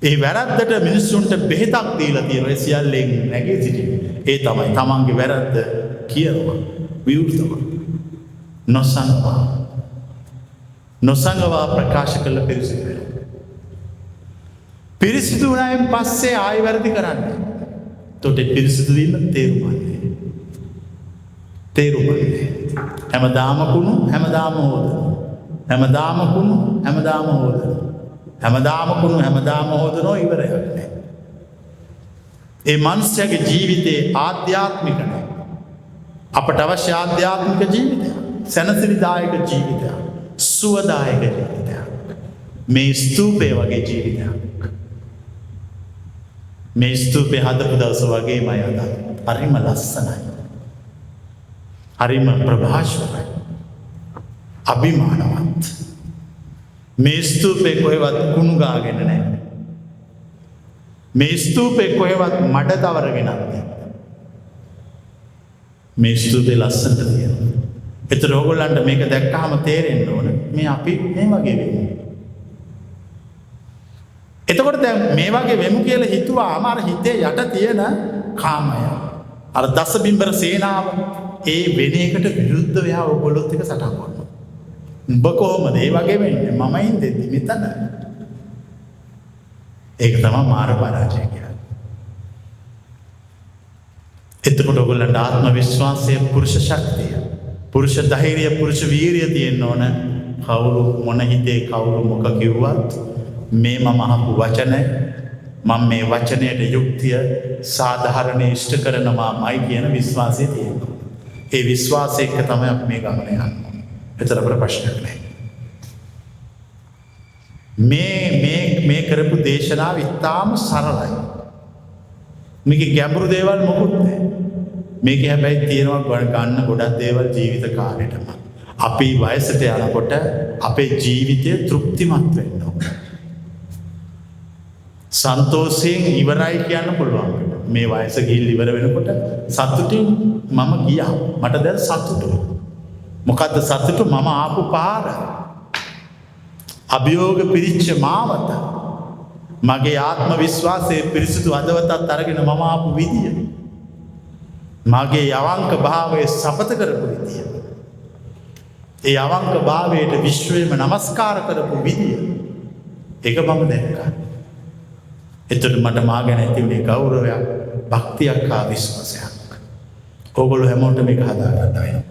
ඒ වැරද්දට මිනිස්සුන්ට බෙහෙතක් දීලා තියෙනවා. ඒ සියල්ලෙන් නැගී සිටින්න. ඒ තමයි තමන්ගේ වැරද්ද කියනවා. විවෘතව. නොසංගවා ප්‍රකාශ කළ පිරිසිදු වෙනවා. පිරිසිදු වුණායින් පස්සේ ආයෙ වැරදි කරන්නේ. එතකොට පිරිසිදු වීම තේරුම්න්නේ. හැමදාම කුණු හැමදාම හොදනවා. හැමදාම කුණු හැමදාම හොදනවා. හැමදාම කුණු හැමදාම හොදනවා ඉවරයක් නැහැ. ඒ මනුස්සයාගේ ජීවිතේ ආධ්‍යාත්මික නැහැ. අපට අවශ්‍ය ආධ්‍යාත්මික ජීවිතයක්. සැනසිලිදායක ජීවිතයක්. සුවදායක ජීවිතයක්. මේ ස්තූපය වගේ ජීවිතයක්. මේ ස්තූපය හදපු දවස වගේමයි අද. හරිම ලස්සනයි. හරිම ප්‍රභාෂවරයි. අභිමානවත්. මේ ස්තූපේ කොහෙවත් කුණු ගාගෙන නැහැ. මේ ස්තූපේ කොහෙවත් මඩ තවරගෙන නැහැ. මේ ස්තූපේ ලස්සනට තියෙනවා. ඒතර ඕගොල්ලන්ට මේක දැක්කහම තේරෙන්න ඕන මේ අපි මේ වගේ වෙමු. එතකොට දැන් මේ වගේ වෙමු කියලා හිතුවාම අර හිතේ යට තියෙන කාමය අර දසබිම්බර සේනාව ඒ වෙන එකට විරුද්ධව යා ඔයගොල්ලොත් එක සටන් කරනවා. උඹ කොහොමද ඒ වගේ වෙන්නේ? මම ඉඳෙද්දි මෙතන. ඒක තමයි මාර පරාජය කියන්නේ. එතකොට ඔයගොල්ලන්ට ආත්ම විශ්වාසය, පුරුෂ ශක්තිය, පුරුෂ ධෛර්යය, පුරුෂ වීරිය තියෙන්න ඕන. කවුරු මොන හිතේ කවුරු මොක කිව්වත් මේ මම අහපු වචන මම මේ වචනයට යුක්තිය සාධාරණේ ඉෂ්ට කරනවාමයි කියන විශ්වාසය තියෙනවා. ඒ විශ්වාසය එක්ක තමයි අපි මේ ගමන යන්නේ. එතන අපර ප්‍රශ්නයක් නැහැ. මේ කරපු දේශනාව ඉතාම සරලයි. මේකේ ගැඹුරු දේවල් මොකුත් නැහැ. මේකේ හැබැයි තියෙනවා ගන්න ගොඩක් දේවල් ජීවිත කාලෙටම. අපි වයසට යනකොට අපේ ජීවිතය තෘප්තිමත් වෙන්න ඕනේ. සන්තෝෂයෙන් ඉවරයි කියන්න පුළුවන්. මේ වයස ගිහින් ඉවර වෙනකොට සතුටින් මම ගියා. මට දැන් සතුටුයි. මොකද්ද සතුට? මම ආපු පාර. අභියෝග පිරිච්ච මාවත. මගේ ආත්ම විශ්වාසයේ පිරිසිදු හදවතත් අරගෙන මම ආපු විදිය. මගේ අවංක භාවයේ සපත කරපු විදිය. ඒ අවංක භාවයට විශ්වයේම නමස්කාර කරපු විදිය. ඒක මම දැක්කා. එතකොට මට මා ගැන ඇති වුණේ ගෞරවයක්, භක්තියක් හා විශ්වාසයක්. ඕගොල්ලෝ හැමෝටම මේක හදා ගන්න වෙනවා.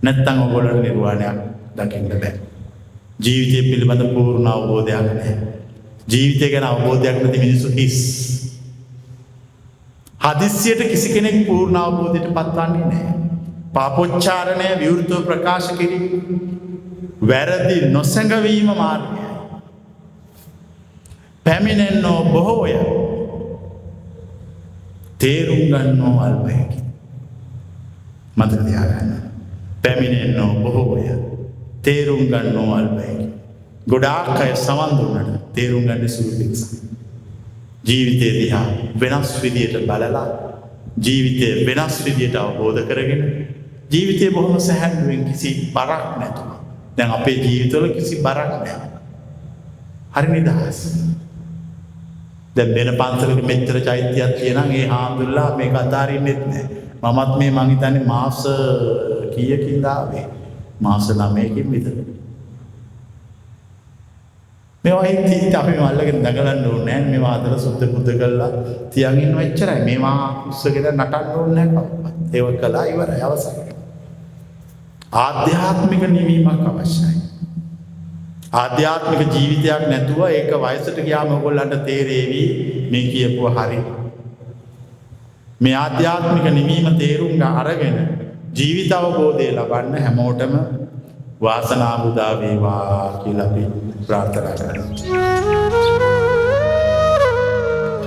නැත්තම් ඔයගොල්ලන්ට නිර්වාණයක් දකින්න බෑ. ජීවිතය පිළිබඳ පූර්ණ අවබෝධයක් නැහැ. ජීවිතය ගැන අවබෝධයක් නැති මිනිස්සු හිස්. හදිස්සියට කිසි කෙනෙක් පූර්ණ අවබෝධයට පත්වන්නේ නැහැ. පාපොච්චාරණය විවෘතව ප්‍රකාශ කිරීම වැරදි නොසැඟවීම මාර්ගයයි. පැමිණෙන්නෝ බොහෝය, තේරුම් ගන්නෝ අල්පයකි. මතක තියාගන්න. පැමිණෙන්නෝ බොහෝය, තේරුම් ගන්නෝ අල්පයකි. ගොඩාක් අය සවන් දුන්නට තේරුම් ගන්න සුළු පිරිසක්. ජීවිතය දිහා වෙනස් විදියට බලලා, ජීවිතය වෙනස් විදියට අවබෝධ කරගෙන, ජීවිතය බොහොම සැහැල්ලුවෙන් කිසි බරක් නැතුව. දැන් අපේ ජීවිතවල කිසි බරක් නැහැ. හරි නිදහස්. දැන් වෙන පන්සලක මෙච්චර චෛත්‍යයක් තියෙනවා ඒ හාමුදුරුවෝ මේක අතාරින්නෙත් නැහැ. මමත් මේ මං හිතන්නේ මාස කීයකින්ද ආවේ? මාස 9කින් විතර. මේවා හිතේ අපි මල්ලගෙන දඟලන්න ඕනේ නැහැ. මේවා අතර සුද්ධ බුද්ධ කළා තියන් ඉන්නව එච්චරයි. මේවා උස්සගෙන නටන්න ඕනේ නැහැ. ඒක කළා ඉවරයි අවසන්. ආධ්‍යාත්මික නිවීමක් අවශ්‍යයි. ආධ්‍යාත්මික ජීවිතයක් නැතුව ඒක වයසට ගියාම ඔයගොල්ලන්ට තේරෙවි මේ කියපුව හරි. මේ ආධ්‍යාත්මික නිවීම තේරුම් අරගෙන ජීවිත අවබෝධය ලබන්න හැමෝටම වාසනාව උදා වේවා කියලා අපි ප්‍රාර්ථනා කරනවා.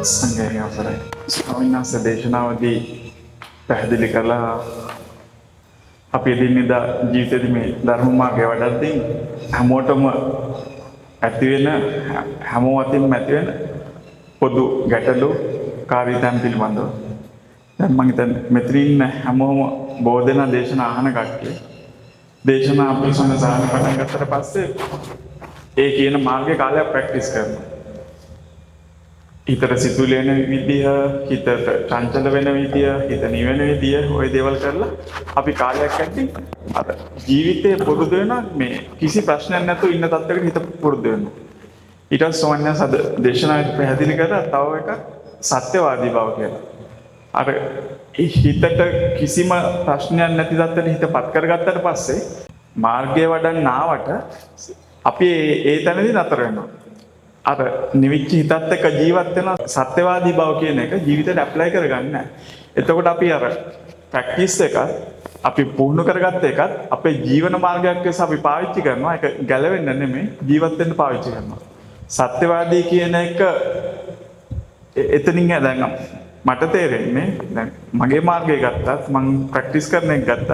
සංඝයා අවසරයි. ස්වාමීන් වහන්සේ දේශනාවදී පැහැදිලි කළා අපි එදිනෙදා ජීවිතේදී මේ ධර්ම මාර්ගය වඩද්දී හැමෝටම ඇති වෙන හැමෝම අතින්ම ඇති වෙන පොදු ගැටලු කාර්යයන් පිළිබඳව දැන් මම හිතන්නේ මෙතන ඉන්න හැමෝම බෝධන දේශනා අහන කට්ටිය දේශනා අපි සම්සාරණ පටන් ගත්තට පස්සේ ඒ කියන මාර්ගයේ කාලයක් ප්‍රැක්ටිස් කරනවා. හිතට සිතුවිලි වෙන විදිය, හිතට චංචල වෙන විදිය, හිත නිවෙන විදිය, ওই දේවල් කරලා අපි කාලයක් ඇද්දි අර ජීවිතේ පුරුදු වෙනවා මේ කිසි ප්‍රශ්නයක් නැතුව ඉන්න තත්ත්වයකට හිත පුරුදු වෙනවා. ඊට පස්සේ සෝමඤ්ඤස් අද දේශනාවේ පැහැදිලි කරලා තව එකක් සත්‍යවාදී බව කියලා. අර හිතට කිසිම ප්‍රශ්නයක් නැති තත්ත්වෙට හිතපත් කරගත්තට පස්සේ මාර්ගය වඩන්න ආවට අපි ඒ තැනදී නතර වෙනවා. අර නිවිච්ච හිතත් එක්ක ජීවත් වෙන සත්‍යවාදී බව කියන එක ජීවිතේට ඇප්ලයි කරගන්න නැහැ. එතකොට අපි අර ප්‍රැක්ටිස් එක අපි පුහුණු කරගත්ත එකත් අපේ ජීවන මාර්ගයක් ලෙස අපි පාවිච්චි කරනවා. ඒක ගැලවෙන්න නෙමෙයි ජීවත් වෙන්න පාවිච්චි කරනවා. සත්‍යවාදී කියන එක එතනින් දැන් මට තේරෙන්නේ දැන් මගේ මාර්ගය ගත්තත් මම ප්‍රැක්ටිස් කරන එක ගත්තත්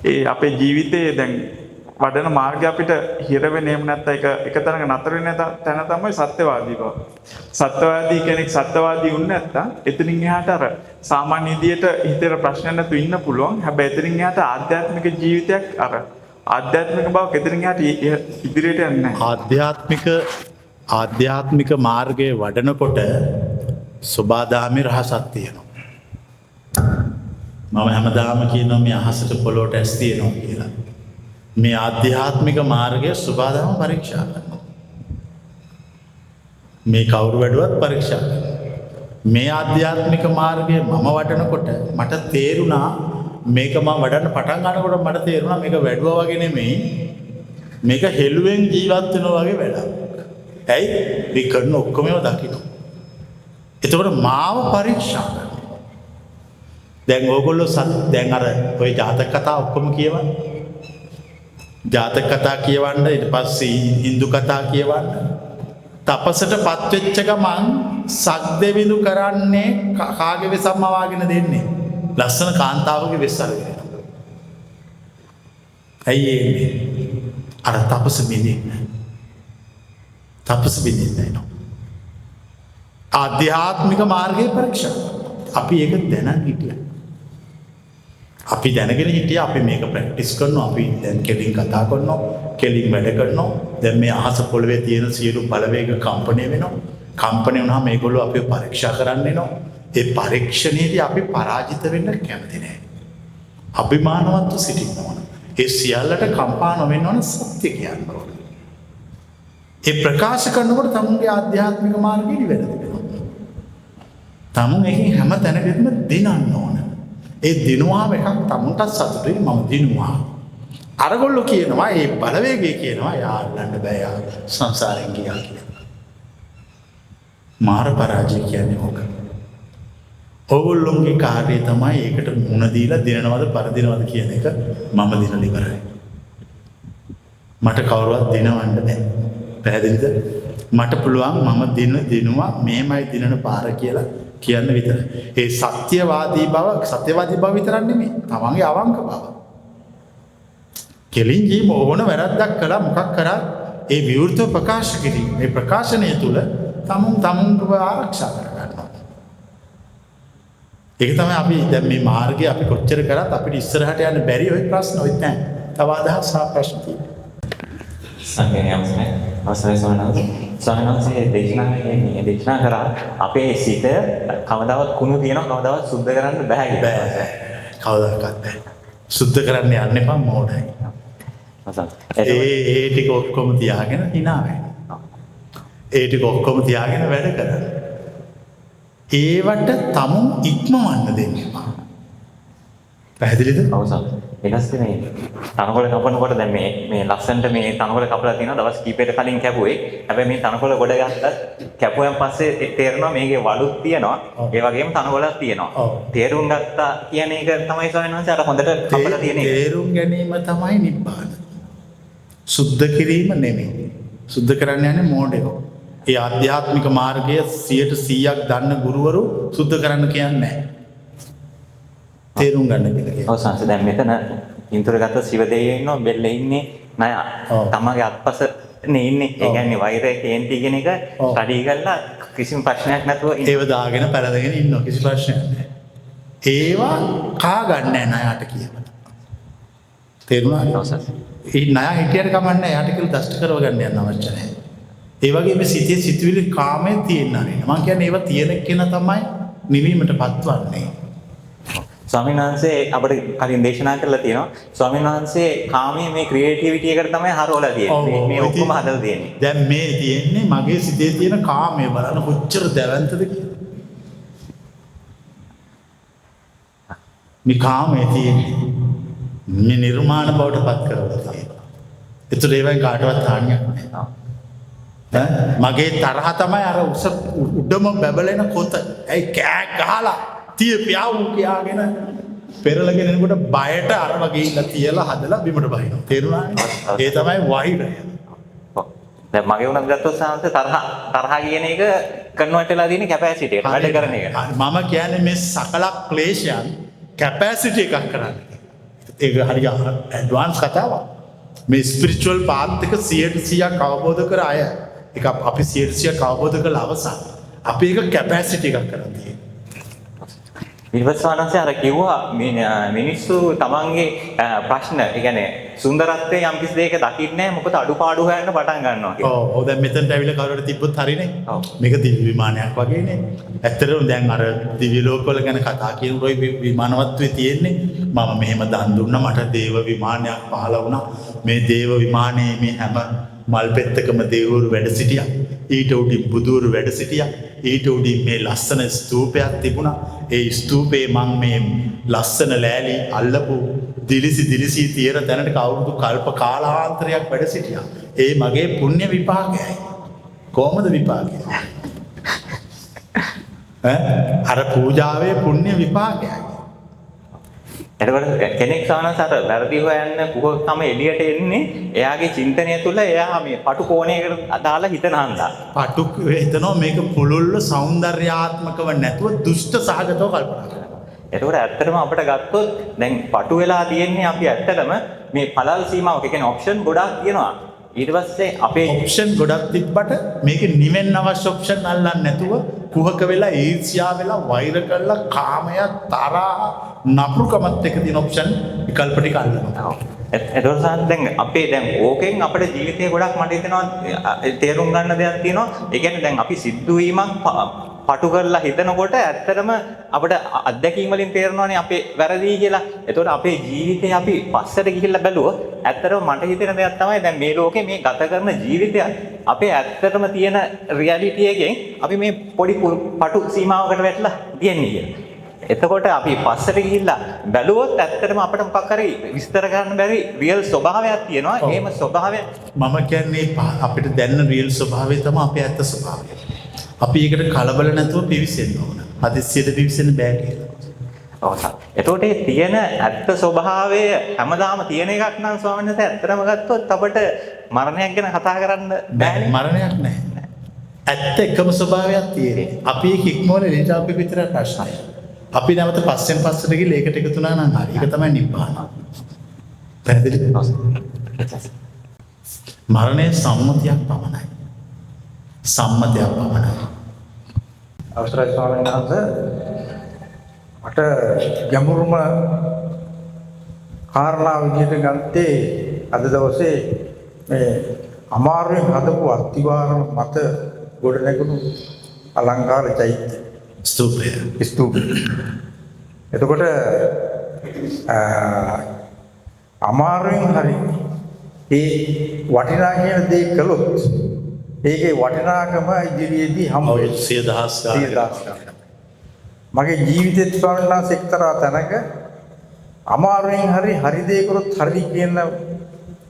ඒ අපේ ජීවිතයේ දැන් වඩන මාර්ගය අපිට හිර වෙන්නේ නැත්නම් එක තැනක නතර වෙන තැන තමයි සත්‍යවාදී බව. සත්‍යවාදී කෙනෙක් සත්‍යවාදී වුනේ නැත්නම් එතනින් එහාට අර සාමාන්‍ය විදියට හිතේ ප්‍රශ්න නැතුව ඉන්න පුළුවන්. හැබැයි එතනින් එහාට ආධ්‍යාත්මික ජීවිතයක් අර ආධ්‍යාත්මික බව එතනින් එහාට ඉදිරියට යන්නේ නැහැ. ආධ්‍යාත්මික මාර්ගයේ වඩනකොට සබාදාමේ රහසක් තියෙනවා. මම හැමදාම කියනවා මේ අහසට පොළොවට ඇස් තියෙනවා කියලා. මේ ආධ්‍යාත්මික මාර්ගය සබාදාම පරීක්ෂා කරනවා. මේ කවුරු වැඩුවත් පරීක්ෂා කරනවා. මේ ආධ්‍යාත්මික මාර්ගය මම වඩනකොට මට තේරුණා මේක මම වඩන්න පටන් ගන්නකොට මට තේරුණා මේක වැඩුවා වගේ නෙමෙයි මේක හෙළුවෙන් ජීවත් වෙනවා වගේ වැඩක්. ඇයි? මේ කරන ඔක්කොම ඒවා දකින්න. එතකොට මාව පරීක්ෂා කරනවා. දැන් ඕගොල්ලෝ දැන් අර ඔය ජාතක කතා ඔක්කොම කියවන්න. ජාතක කතා කියවන්න ඊට පස්සේ හින්දු කතා කියවන්න. තපසට පත්වෙච්ච ගමන් සක්දෙවිඳු කරන්නේ කාගේ වෙසම්ම වාගෙන දෙන්නේ. ලස්සන කාන්තාවගේ වෙස් අරගෙන. ඇයි ඒ අර තපස බින්දින්නේ. තපස බින්දින්නේ නෝ. ආධ්‍යාත්මික මාර්ගයේ පරීක්ෂා. අපි ඒක දැනන් හිටියා. අපි දැනගෙන හිටියා අපි මේක ප්‍රැක්ටිස් කරනවා. අපි දැන් කෙලින් කතා කරනවා, කෙලින් වැඩ කරනවා. දැන් මේ අහස පොළවේ තියෙන සියලු බලවේග කම්පණය වෙනවා. කම්පණය වුණාම මේගොල්ලෝ අපිව පරීක්ෂා කරන්න එනවා. ඒ පරීක්ෂණයේදී අපි පරාජිත වෙන්න කැමති නැහැ. අභිමානවත්ව සිටින්න ඕන. ඒ සියල්ලට කම්පා නොවෙන්න ඕන සත්‍ය කියන්න ඕන. ඒ ප්‍රකාශ කරනකොට තමුන්ගේ ආධ්‍යාත්මික මාර්ගයේදී වැරදෙනවා. තමුන් එකකින් හැම තැනකදීම දිනන්න ඕන. ඒ දිනුවාම එකක් තමුන්ට සතුටුයි මම දිනුවා. අරගොල්ලෝ කියනවා ඒ බලවේගය කියනවා යාල්ලන්න බෑ යා සංසාරෙන් ගියා කියලා. මාර පරාජය කියන්නේ ඕක. ඕගොල්ලෝගේ කාර්යය තමයි ඒකට මුණ දීලා දිනනවද පරදිනවද කියන එක මම දිනලා ඉවරයි. මට කවුරුවත් දිනවන්න බෑ. පැහැදිලිද? මට පුළුවන් මම දිනුවා මේමයි දිනන පාර කියලා කියන්න විතරයි. ඒ සත්‍යවාදී බව විතරක් නෙමෙයි. තමන්ගේ අවංක බව. කෙලින් ජීම ඕන වැරද්දක් කළා මොකක් කරා ඒ විවෘතව ප්‍රකාශ කිරීම. මේ ප්‍රකාශනය තුළ තමුන්ව ආරක්ෂා කරගන්නවා. ඒක තමයි අපි දැන් මේ මාර්ගය අපි කොච්චර කරත් අපිට ඉස්සරහට යන්න බැරි ওই ප්‍රශ්න ඔය තැන්. තව අදහස් ප්‍රශ්න තියෙනවා. සංඝයා අවසරයි ස්වාමීන් ස්වාමීන් වහන්සේ දේශනා කරා අපේ සිත කවදාවත් කුණු තියෙනවා කවදාවත් සුද්ධ කරන්න බෑ කියලා. බෑ. කවදාකවත් බෑ. සුද්ධ කරන්න යන්න එපා මොඩයි. ඒ ටික ඔක්කොම තියාගෙන hina වෙන්න. ඒ ටික ඔක්කොම තියාගෙන වැඩ කරන්න. ඒවට තමුන් ඉක්මවන්න දෙන්න එපා. පැහැදිලිද? ඔව් සර්. ඊළඟට මේ තනකොළ කපනකොට දැන් මේ ලස්සන්ට මේ තනකොළ කපලා තියෙනවා දවස් කීපයකට කලින් කැපුවේ. හැබැයි මේ තනකොළ ගොඩ ගත්තත් කැපුවෙන් පස්සේ තේරෙනවා මේකේ වලුත් තියෙනවා. ඒ වගේම තනකොළක් තියෙනවා. තේරුම් ගත්තා කියන එක තමයි ස්වාමීන් වහන්සේ අර හොඳට කපලා තියෙන්නේ. තේරුම් ගැනීම තමයි නිබ්බාන. සුද්ධ කිරීම නෙමෙයි. සුද්ධ කරන්න යන්නේ මෝඩයෝ. ඒ ආධ්‍යාත්මික මාර්ගය 100% දන්න ගුරුවරු සුද්ධ කරන්න කියන්නේ නැහැ. තේරුම් ගන්න කියලා. ඔව් සංස දැන් මෙතන ඉන්තර ගත්ත සිව දෙවියෝ ඉන්නවා බෙල්ලේ ඉන්නේ ණය. තමගේ අත්පස නේ ඉන්නේ. ඒ කියන්නේ වෛරය කේන්ති කියන එක ස්ටඩි කරලා කිසිම ප්‍රශ්නයක් නැතුව ඒව දාගෙන පැලඳගෙන ඉන්නවා කිසි ප්‍රශ්නයක් නැහැ. ඒවා කා ගන්න නැහැ ණයට කියලා. තේරුණාද? ඔව් සංස. ඒ ණය හිටියට කමන්නේ යාට කියලා දෂ්ට කරව ගන්න යන්න අවශ්‍ය නැහැ. ඒ වගේ මේ සිතේ සිතුවිලි කාමයේ තියෙන්න ආරින්න. මම කියන්නේ ඒවා තියෙන කෙනා තමයි නිවීමට පත්වන්නේ. ස්වාමීන් වහන්සේ අපිට කලින් දේශනා කරලා තියෙනවා ස්වාමීන් වහන්සේ කාමයේ මේ ක්‍රියේටිවිටි එකට තමයි හරවලා තියෙන්නේ. මේ ඔක්කොම හදලා තියෙන්නේ. දැන් මේ තියෙන්නේ මගේ සිතේ තියෙන කාමය බලන්න කොච්චර දැවැන්තද කියලා. මේ කාමයේ තියෙන්නේ මේ නිර්මාණ බවට පත් කරලා තියෙනවා. ඒතර ඒවෙන් කාටවත් හානියක් නැහැ. මගේ තරහ තමයි අර උස උඩම බැබලෙන කොත. ඇයි කෑ ගහලා තියපියාවු කියාගෙන පෙරලගෙන එනකොට බයට අර වගේ ඉන්න තියලා හදලා බිමට බහිනවා. තේරුණාද? ඒ තමයි වෛරය. දැන් මගේ උනත් ගත්තොත් සාංශ තරහ කියන එක කන්වර්ට් වෙලා තියෙන කැපැසිටි එකට වැඩ කරන එක. මම කියන්නේ මේ සකල ක්ලේශයන් කැපැසිටි එකක් කරන්න. ඒක හරිය ඇඩ්වාන්ස් කතාවක්. මේ ස්පිරිචුවල් පාත් එක 100% අවබෝධ කර අය. ඒක අපි 100% අවබෝධ කළ අවසන්. අපි ඒක කැපැසිටි එකක් කරන් තියෙනවා. විවස්වානන්සේ අර කිව්වා මිනිස්සු තමන්ගේ ප්‍රශ්න ඒ කියන්නේ සුන්දරත්වයේ යම් කිසි දෙයක දකින්නේ නැහැ මොකද අඩුපාඩු හොයන්න පටන් ගන්නවා කියලා. ඔව් දැන් මෙතනට ඇවිල්ලා කවුරුහරි තිබ්බොත් හරිනේ. මේක දිව්‍ය විමානයක් වගේනේ. ඇත්තටම දැන් අර දිව්‍ය ලෝකවල ගැන කතා කියනකොට විමානවත්වයේ තියෙන්නේ මම මෙහෙම දන් දුන්නා මට දේව විමානයක් පහළ වුණා. මේ දේව විමානයේ මේ හැම මල් පෙත්තකම දෙවිවරු වැඩ සිටියා. ඊට උඩින් බුදුවරු වැඩ සිටියා. ඊට උඩින් මේ ලස්සන ස්තූපයක් තිබුණා. ඒ ස්තූපේ මං මේ ලස්සන ලෑලි අල්ලපු දිලිසි තියෙන තැනට අවුරුදු කල්ප කාලාන්තරයක් වැඩ සිටියා. ඒ මගේ පුණ්‍ය විපාකයයි. කොහොමද විපාකය? අර පූජාවේ පුණ්‍ය විපාකයයි. එතකොට කෙනෙක් සානසතර වැරදි හොයන්න කුහකම එළියට එන්නේ එයාගේ චින්තනය තුළ එයා මේ පටු කෝණයකට අදාළ හිතන හන්දා. පටු හිතනවා මේක පුළුල්ව සෞන්දර්යාත්මකව නැතුව දුෂ්ට සහගතව කල්පනා කරනවා. එතකොට ඇත්තටම අපිට ගත්තොත් දැන් පටු වෙලා තියෙන්නේ අපි ඇත්තටම මේ පළල් සීමාවක කියන්නේ ඔප්ෂන් ගොඩාක් තියෙනවා. ඊට පස්සේ අපේ ඔප්ෂන් ගොඩක් තිබ්බට මේක නිවෙන්න අවශ්‍ය ඔප්ෂන් අල්ලන්නේ නැතුව කුහක වෙලා ඊර්ෂ්‍යා වෙලා වෛර කරලා කාමය තරහ නපුරුකමත් එක්ක තියෙන ඔප්ෂන් විකල්ප ටික අල්ලනවා. එතකොට දැන් අපේ දැන් ඕකෙන් අපේ ජීවිතේ ගොඩක් මට හිතෙනවා තේරුම් ගන්න දෙයක් තියෙනවා. ඒ කියන්නේ දැන් අපි සිද්ධ වීමක් පටු කරලා හිතනකොට ඇත්තටම අපිට අත්දැකීම් වලින් තේරෙනවානේ අපේ වැරදි කියලා. එතකොට අපේ ජීවිතේ අපි පස්සට ගිහිල්ලා බැලුවොත් ඇත්තටම මට හිතෙන දෙයක් තමයි දැන් මේ ලෝකේ මේ ගත කරන ජීවිතය අපේ ඇත්තටම තියෙන රියැලිටි එකෙන් අපි මේ පොඩි පටු සීමාවකට වැටලා තියෙන්නේ කියලා. එතකොට අපි පස්සට ගිහිල්ලා බැලුවොත් ඇත්තටම අපිට මොකක් හරි විස්තර කරන්න බැරි රියල් ස්වභාවයක් තියෙනවා. එහෙම ස්වභාවය මම කියන්නේ අපිට දැනෙන රියල් ස්වභාවය තමයි අපේ ඇත්ත ස්වභාවය. අපි ඒකට කලබල නැතුව පිවිසෙන්න ඕන. හදිස්සියට පිවිසෙන්න බෑ කියලා. ඔව් සර්. එතකොට ඒ තියෙන ඇත්ත ස්වභාවය හැමදාම තියෙන එකක් නම් ස්වාමීන් වහන්සේ ඇත්තටම ගත්තොත් අපිට මරණයක් ගැන කතා කරන්න බෑනේ. මරණයක් නැහැ. ඇත්ත එකම ස්වභාවයක් තියෙන්නේ. අපි ඒක ඉක්මවල එළියට අපි විතරක් ප්‍රශ්නයි. අපි නැවත පස්සෙන් පස්සට ගිහලා ඒකට එකතු වුණා නම් හරි. ඒක තමයි නිබ්බාන. පැහැදිලිද? මරණය සම්මතියක් පමණයි. සම්මතයක් පමණයි. අවසරයි ස්වාමීන් වහන්සේ මට ගැඹුරුම කාරණා විදිහට ගත්තේ අද දවසේ මේ අමාරුවෙන් හදපු අත්තිවාරම මත ගොඩනැගුණු අලංකාර චෛත්‍ය ස්තූපය. ස්තූපය. එතකොට අමාරුවෙන් හරි ඒ වටිනා කියන දේ කළොත් ඒකේ වටිනාකම ඉදිරියේදී හම්බ වෙයි. 100,000 මගේ ජීවිතේත් ස්වාමීන් වහන්සේ එක්තරා තැනක අමාරුවෙන් හරි දේ කරොත් හරි කියන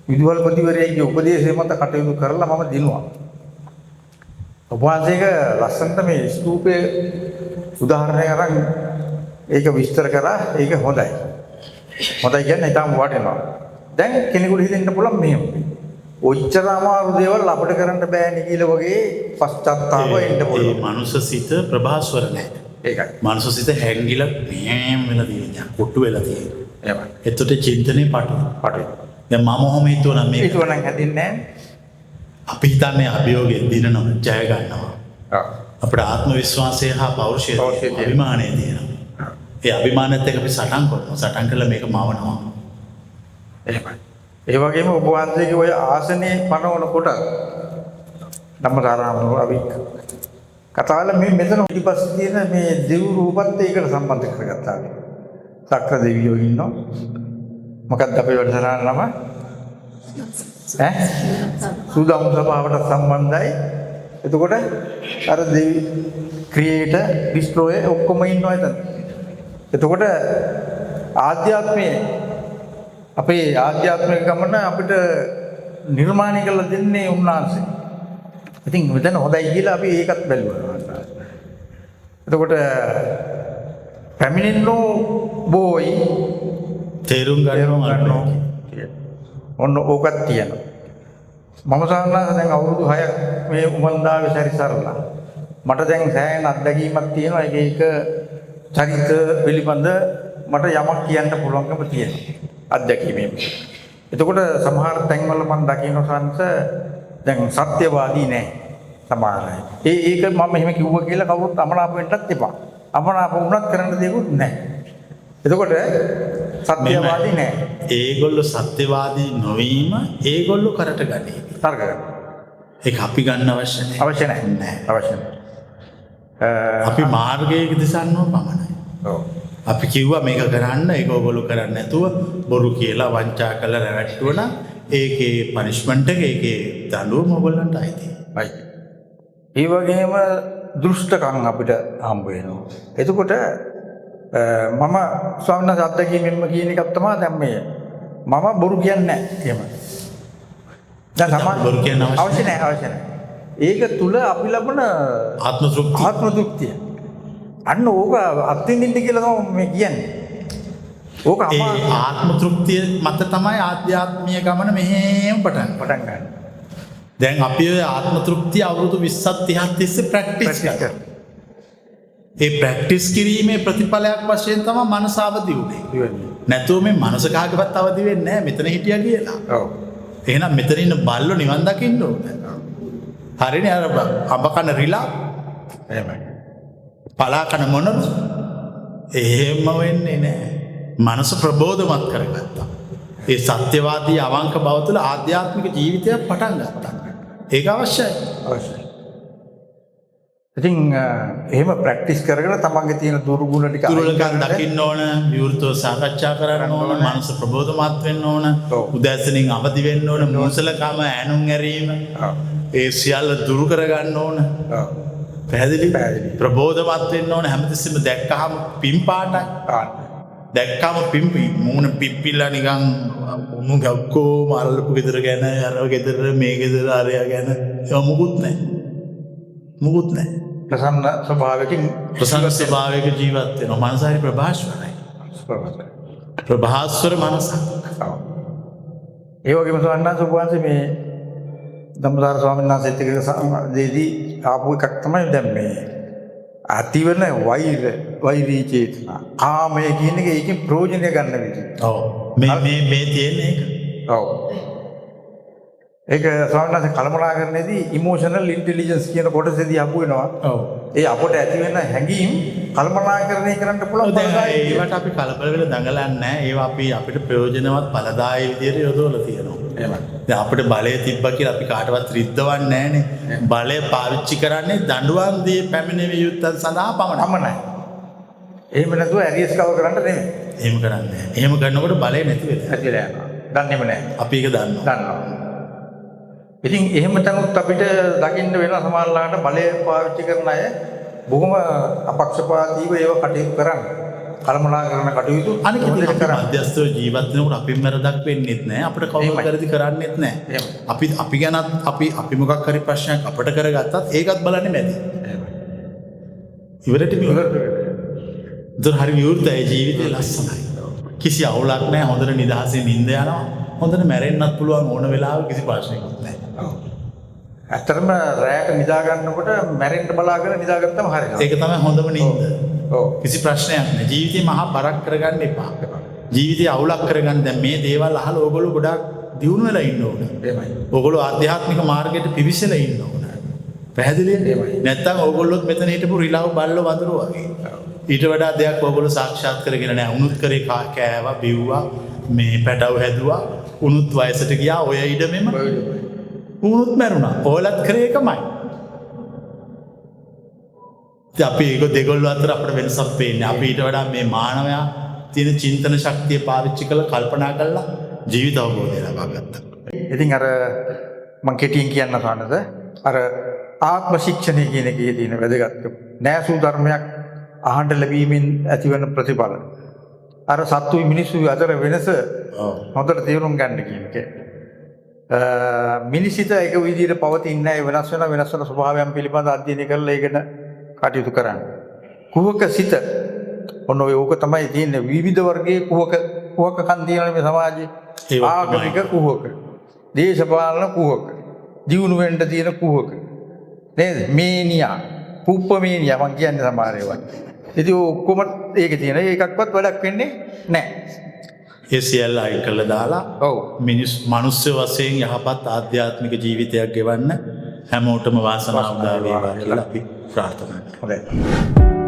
විදුහල්පතිවරයාගේ උපදේශය මත කටයුතු කරලා මම දිනුවා. ඔබ වහන්සේක ලස්සනට මේ ස්තූපයේ උදාහරණයක් අරන් ඒක විස්තර කරා. ඒක හොඳයි. හොඳයි කියන්නේ ඊටම වටිනවා. දැන් කෙනෙකුට හිතෙන්න පුළුවන් මෙහෙම. ඔච්චර අමාරු දේවල් අපිට කරන්න බෑනේ කියලා වගේ පශ්චාත්තාප එන්න පුළුවන්. ඒ මනුෂ්‍ය සිත ප්‍රභාස්වර නැහැ. ඒකයි. මනුෂ්‍ය සිත හැංගිලා මෙහෙම වෙලා තියෙනවා. කොට්ටු වෙලා තියෙනවා. එහෙමයි. එතකොට චින්තනේ පටු. දැන් මම ඔහොම හිතුවනම් මේක හිතුවනම් හැදින්නේ නැහැ. අපි හිතන්නේ අභියෝගය දිනනවා, ජය ගන්නවා. ඔව්. අපේ ආත්ම විශ්වාසය හා පෞරුෂය අභිමානය තියෙනවා. ඒ අභිමානයත් එක්ක අපි සටන් කරනවා. සටන් කළා මේක මවනවා. එහෙමයි. ඒ වගේම ඔබ වහන්සේගේ ඔය ආසනයේ පනවන කොට ධම්මදාරාම අපි කතාවල මේ මෙතන පිටිපස්සේ තියෙන මේ දෙව් රූපත් ඒකට සම්බන්ධ කරගත්තා. සක්‍ර දෙවියෝ ඉන්නවා. මොකක්ද අපේ වැඩසටහන නම? සූදානම් සභාවට සම්බන්ධයි. එතකොට අර දෙවි ක්‍රියේටර් ඩිස්ට්‍රොයර් ඔක්කොම ඉන්නවා එතන. එතකොට ආධ්‍යාත්මයේ අපේ ආධ්‍යාත්මික ගමන අපිට නිර්මාණය කරලා දෙන්නේ උන්වහන්සේ. ඉතින් මෙතන හොඳයි කියලා අපි ඒකත් බැලුවා. එතකොට පැමිණෙන්නෝ බොයි තේරුම් ගන්නවා. ඔන්න ඕකත් තියෙනවා. මම සාමාන්‍යයෙන් දැන් අවුරුදු 6ක් මේ උමන්දාවේ සැරිසරලා මට දැන් සෑහෙන අත්දැකීමක් තියෙනවා. එක චරිත පිළිබඳ මට යමක් කියන්න පුළුවන්කම තියෙනවා. අත්දැකීමෙන්. එතකොට සමහර තැන්වල මම දකින්න සංස දැන් සත්‍යවාදී නෑ සමහරයි. ඒක මම එහෙම කිව්වා කියලා කවුරුත් අමනාප වෙන්නත් එපා. අමනාප වුණත් කරන්න දෙයක්වත් නෑ. එතකොට සත්‍යවාදී නෑ. ඒගොල්ලෝ සත්‍යවාදී නොවීම ඒගොල්ලෝ කරට ගනී. තර්ක කරනවා. ඒක අපි ගන්න අවශ්‍ය නැහැ. අවශ්‍ය නැහැ. අවශ්‍ය නැහැ. අපි මාර්ගයක දිසන්නව පමණයි. ඔව්. අපි කිව්වා මේක කරන්න ඒක ඔයගොල්ලෝ කරන්නේ නැතුව බොරු කියලා වංචා කරලා රැවට්ටුවන ඒකේ පනිෂ්මන්ට් එක ඒකේ දඬුවම ඔයගොල්ලන්ට අයිතියි. ඒ වගේම දෘෂ්ටකම් අපිට හම්බ වෙනවා. එතකොට මම ස්වාමීන් වහන්සේ අත්දැකීමෙන්ම කියන එකක් තමයි දැන් මේ මම බොරු කියන්නේ නැහැ එහෙම. දැන් සමාන බොරු කියන්න අවශ්‍ය නැහැ. ඒක තුල අපි ලබන ආත්ම තෘප්තිය. අන්න ඕක අත්විඳින්න කියලා තමයි මේ කියන්නේ. ඕක ආත්ම තෘප්තිය මත තමයි ආධ්‍යාත්මීය ගමන මෙහෙම පටන් ගන්න. දැන් අපි ඔය ආත්ම තෘප්තිය අවුරුදු 20ක් 30ක් තිස්සේ ප්‍රැක්ටිස් කරා. ඒ ප්‍රැක්ටිස් කිරීමේ ප්‍රතිඵලයක් වශයෙන් තමයි මනස අවදි වුනේ. නැතුව මේ මනස කාගේවත් අවදි වෙන්නේ නැහැ මෙතන හිටියා කියලා. ඔව්. එහෙනම් මෙතන ඉන්න බල්ලෝ නිවන් දකින්න ඕනේ. හරිනේ අර අඹ කන රිලා. එහෙමයි. පලා කන මොනද? එහෙම වෙන්නේ නැහැ. මනස ප්‍රබෝධමත් කරගත්තා. ඒ සත්‍යවාදී අවංක බව තුළ ආධ්‍යාත්මික ජීවිතයක් පටන් ගත්තා. ඒක අවශ්‍යයි. ඉතින් එහෙම ප්‍රැක්ටිස් කරගෙන තමන්ගේ තියෙන දුර්ගුණ ටික දුර්ලභකම් දකින්න ඕන, විවෘතව සාකච්ඡා කරන්න ඕන, මනස ප්‍රබෝධමත් වෙන්න ඕන, උදෑසනින් අවදි වෙන්න ඕන, මුසලකම ඈනුම් ඇරීම. ඒ සියල්ල දුරු කරගන්න ඕන. පැහැදිලි? ප්‍රබෝධමත් වෙන්න ඕන. හැමතිස්සෙම දැක්කහම පින් පාටයි. දැක්කම පිම්පි මූණ පිප්පිලා නිකන් මුග ඔක්කොම අල්ලපු ගෙදර ගැන අර ගෙදර මේ ගෙදර අරයා ගැන ඒව මුකුත් නැහැ. ප්‍රසන්න ස්වභාවයක ජීවත් වෙනවා. මනස හරි ප්‍රභාස්වරයි. ප්‍රභාස්වර මනසක්. ඒ වගේම සවන්නා සුභාන්සේ මේ ධම්මදාර ස්වාමීන් වහන්සේත් එක්ක දේදී ආපු එකක් තමයි දැන් මේ අතිවන වෛරී චේතනා. කාමය කියන එක ඒකෙන් ප්‍රයෝජනය ගන්න විදිහ. ඔව්. මේ තියෙන එක. ඔව්. ඒක ස්වාමීන් වහන්සේ කලමනාකරණයේදී ඉමෝෂනල් ඉන්ටෙලිජන්ස් කියන කොටසේදී අහු වෙනවා. ඔව්. ඒ අපට ඇති වෙන හැඟීම් කල්පනාකරණය කරන්න පුළුවන්. ඒවට අපි කලබල වෙලා දඟලන්නේ නැහැ. ඒවා අපි අපිට ප්‍රයෝජනවත් ඵලදායී විදියට යොදවලා තියෙනවා. එහෙමයි. දැන් අපිට බලය තිබ්බ කියලා අපි කාටවත් රිද්දවන්නේ නැහනේ. බලය පාවිච්චි කරන්නේ දඬුවම් දී පැමිණෙවිය යුත්තන් සඳහා පමණයි. පමණයි. එහෙම නැතුව ඇරියස් කව කරන්න නෙමෙයි. එහෙම කරන්නේ නැහැ. එහෙම කරනකොට බලය නැති වෙනවා. ඇතිලා යනවා. දන්නේම නැහැ. අපි ඒක දන්නවා. දන්නවා. ඉතින් එහෙම තැනුත් අපිට දකින්න වෙන සමාජලාට බලය පාවිච්චි කරන අය බොහොම අපක්ෂපාතීව ඒව කටයුතු කරන්නේ. කළමනාකරන කටයුතු අනික ඉතින් අපි මධ්‍යස්ථව ජීවත් වෙනකොට අපි මරදක් වෙන්නෙත් නැහැ. අපිට කවුරුත් කරදි කරන්නෙත් නැහැ. අපි ගැනත් අපි මොකක් හරි ප්‍රශ්නයක් අපිට කරගත්තත් ඒකත් බලන්නේ මැදි. ඉවරට ඉවර හරි විවෘතයි ජීවිතේ ලස්සනයි. කිසි අවුලක් නැහැ. හොඳට නිදහසේ නිින්ද යනවා. හොඳට මැරෙන්නත් පුළුවන් ඕන වෙලාවක කිසි ප්‍රශ්නයක් නැහැ. ඇත්තටම රැයට නිදා ගන්නකොට මැරෙන්න බලාගෙන නිදාගත්තම හරියනවා. ඒක තමයි හොඳම නිින්ද. ඔව්. කිසි ප්‍රශ්නයක් නැහැ. ජීවිතේ මහා බරක් කරගන්න එපා. ජීවිතේ අවුලක් කරගන්න දැන් මේ දේවල් අහලා ඕගොල්ලෝ ගොඩාක් දියුණු වෙලා ඉන්න ඕනේ. එහෙමයි. ඕගොල්ලෝ ආධ්‍යාත්මික මාර්ගයට පිවිසලා ඉන්න ඕනේ. පැහැදිලිද? නැත්තම් ඕගොල්ලොත් මෙතන හිටපු රිලව් බල්ලෝ වඳුරෝ වගේ. ඊට වඩා දෙයක් ඕගොල්ලෝ සාක්ෂාත් කරගෙන නැහැ. උනුත් කරේ කෑවා, බිව්වා, මේ පැටව හැදුවා, උනුත් වයසට ගියා ඔය ඉඩමෙම. උනුත් මැරුණා. ඕලත් කරේ එකමයි. අපි ඒක දෙගොල්ලෝ අතර අපිට වෙනසක් පේන්නේ. අපි ඊට වඩා මේ මානවයා තියෙන චින්තන ශක්තිය පාවිච්චි කරලා කල්පනා කරලා ජීවිත අවබෝධය ලබා ගත්තා. ඉතින් අර මං කෙටියෙන් කියන්න සානද අර ආත්ම ශික්ෂණය කියන එකේ තියෙන වැදගත්කම නෑසූ ධර්මයක් අහන්න ලැබීමෙන් ඇතිවන ප්‍රතිඵල. අර සත්තුයි මිනිස්සුයි අතර වෙනස හොඳට තේරුම් ගන්න කියන එක. මිනිසිත එක විදිහට පවතින්නේ නැහැ. වෙනස් වෙන ස්වභාවයන් පිළිබඳ අධ්‍යයනය කරලා ඒකට කටයුතු කරන්න. කුහක සිත ඔන්න ඕක තමයි තියෙන්නේ විවිධ වර්ගයේ කුහකකම් තියෙන මේ සමාජයේ. ආගමික කුහක, දේශපාලන කුහක, දියුණු වෙන්න තියෙන කුහක. නේද? මේනියා, පුප්පමේනියා මං කියන්නේ සමහර ඒවා. ඉතින් ඔක්කොම ඒකේ තියෙන එකක්වත් වැඩක් වෙන්නේ නැහැ. ඒ සියල්ල අයින් කළා දාලා මනුස්ස වශයෙන් යහපත් ආධ්‍යාත්මික ජීවිතයක් ගෙවන්න හැමෝටම වාසනාව උදා වේවා කියලා අපි ප්‍රාර්ථනා කරනවා. හොඳයි.